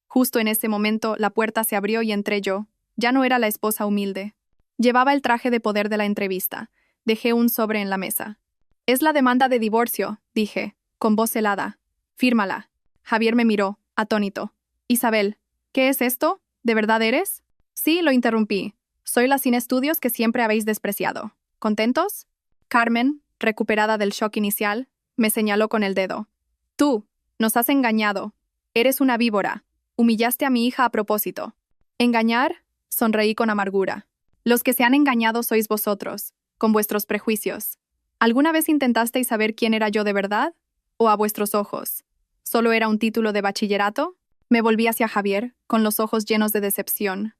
Justo en ese momento, la puerta se abrió y entré yo. Ya no era la esposa humilde. Llevaba el traje de poder de la entrevista. Dejé un sobre en la mesa. Es la demanda de divorcio, dije, con voz helada. Fírmala. Javier me miró, atónito. Isabel, ¿qué es esto? ¿De verdad eres? Sí, lo interrumpí. Soy la sin estudios que siempre habéis despreciado. ¿Contentos? Carmen, recuperada del shock inicial, me señaló con el dedo. Tú, nos has engañado. Eres una víbora. Humillaste a mi hija a propósito. ¿Engañar? Sonreí con amargura. Los que se han engañado sois vosotros, con vuestros prejuicios. ¿Alguna vez intentasteis saber quién era yo de verdad? ¿O a vuestros ojos? ¿Solo era un título de bachillerato? Me volví hacia Javier, con los ojos llenos de decepción.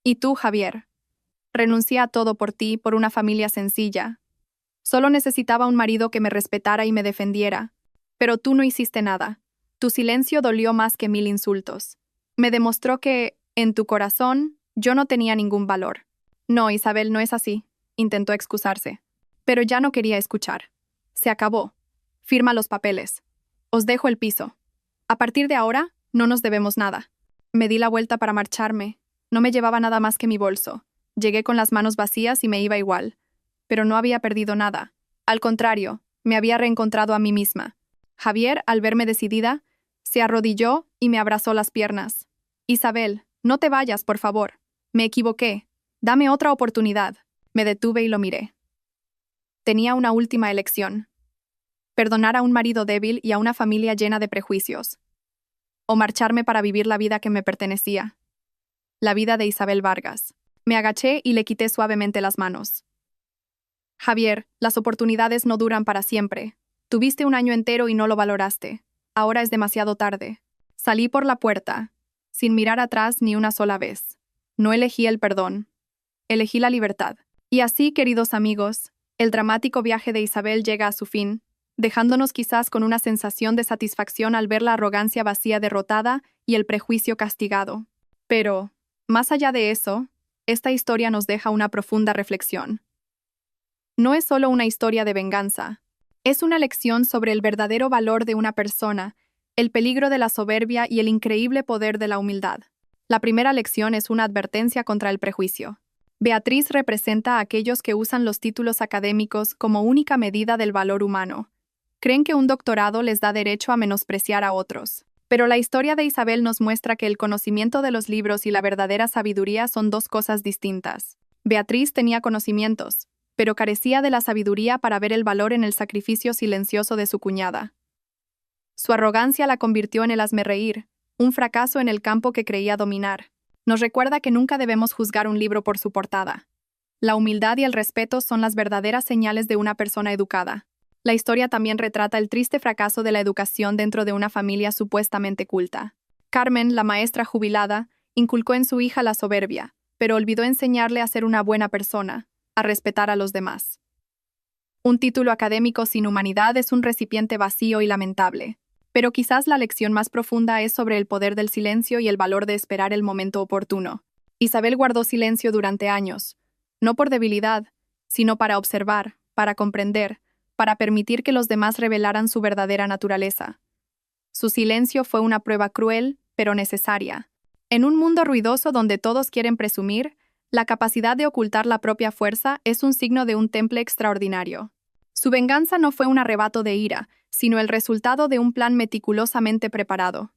¿Y tú, Javier? Renuncié a todo por ti, por una familia sencilla. Solo necesitaba un marido que me respetara y me defendiera. Pero tú no hiciste nada. Tu silencio dolió más que 1000 insultos. Me demostró que, en tu corazón, yo no tenía ningún valor. No, Isabel, no es así, intentó excusarse. Pero ya no quería escuchar. Se acabó. Firma los papeles. Os dejo el piso. A partir de ahora, no nos debemos nada. Me di la vuelta para marcharme. No me llevaba nada más que mi bolso. Llegué con las manos vacías y me iba igual. Pero no había perdido nada. Al contrario, me había reencontrado a mí misma. Javier, al verme decidida, se arrodilló y me abrazó las piernas. Isabel, no te vayas, por favor. Me equivoqué. Dame otra oportunidad. Me detuve y lo miré. Tenía una última elección. Perdonar a un marido débil y a una familia llena de prejuicios. O marcharme para vivir la vida que me pertenecía. La vida de Isabel Vargas. Me agaché y le quité suavemente las manos. Javier, las oportunidades no duran para siempre. Tuviste un año entero y no lo valoraste. Ahora es demasiado tarde. Salí por la puerta, sin mirar atrás ni una sola vez. No elegí el perdón. Elegí la libertad. Y así, queridos amigos, el dramático viaje de Isabel llega a su fin, dejándonos quizás con una sensación de satisfacción al ver la arrogancia vacía derrotada y el prejuicio castigado. Pero, más allá de eso, esta historia nos deja una profunda reflexión. No es solo una historia de venganza. Es una lección sobre el verdadero valor de una persona, el peligro de la soberbia y el increíble poder de la humildad. La primera lección es una advertencia contra el prejuicio. Beatriz representa a aquellos que usan los títulos académicos como única medida del valor humano. Creen que un doctorado les da derecho a menospreciar a otros. Pero la historia de Isabel nos muestra que el conocimiento de los libros y la verdadera sabiduría son dos cosas distintas. Beatriz tenía conocimientos, pero carecía de la sabiduría para ver el valor en el sacrificio silencioso de su cuñada. Su arrogancia la convirtió en el hazmerreír, un fracaso en el campo que creía dominar. Nos recuerda que nunca debemos juzgar un libro por su portada. La humildad y el respeto son las verdaderas señales de una persona educada. La historia también retrata el triste fracaso de la educación dentro de una familia supuestamente culta. Carmen, la maestra jubilada, inculcó en su hija la soberbia, pero olvidó enseñarle a ser una buena persona, a respetar a los demás. Un título académico sin humanidad es un recipiente vacío y lamentable, pero quizás la lección más profunda es sobre el poder del silencio y el valor de esperar el momento oportuno. Isabel guardó silencio durante años, no por debilidad, sino para observar, para comprender, para permitir que los demás revelaran su verdadera naturaleza. Su silencio fue una prueba cruel, pero necesaria. En un mundo ruidoso donde todos quieren presumir, la capacidad de ocultar la propia fuerza es un signo de un temple extraordinario. Su venganza no fue un arrebato de ira, sino el resultado de un plan meticulosamente preparado.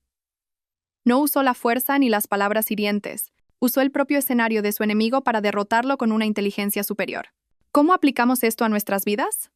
No usó la fuerza ni las palabras hirientes, usó el propio escenario de su enemigo para derrotarlo con una inteligencia superior. ¿Cómo aplicamos esto a nuestras vidas?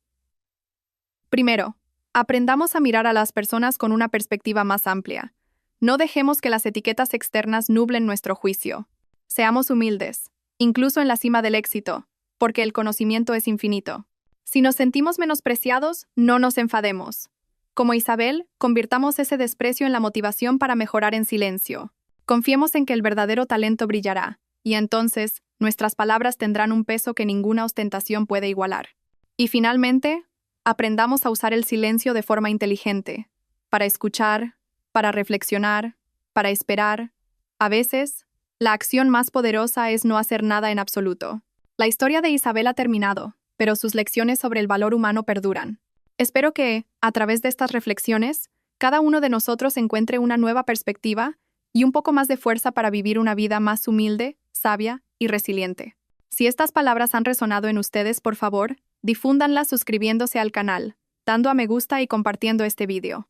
Primero, aprendamos a mirar a las personas con una perspectiva más amplia. No dejemos que las etiquetas externas nublen nuestro juicio. Seamos humildes, incluso en la cima del éxito, porque el conocimiento es infinito. Si nos sentimos menospreciados, no nos enfademos. Como Isabel, convirtamos ese desprecio en la motivación para mejorar en silencio. Confiemos en que el verdadero talento brillará, y entonces, nuestras palabras tendrán un peso que ninguna ostentación puede igualar. Y finalmente, aprendamos a usar el silencio de forma inteligente, para escuchar, para reflexionar, para esperar. A veces, la acción más poderosa es no hacer nada en absoluto. La historia de Isabel ha terminado, pero sus lecciones sobre el valor humano perduran. Espero que, a través de estas reflexiones, cada uno de nosotros encuentre una nueva perspectiva y un poco más de fuerza para vivir una vida más humilde, sabia y resiliente. Si estas palabras han resonado en ustedes, por favor, difúndanlas suscribiéndose al canal, dando a me gusta y compartiendo este video.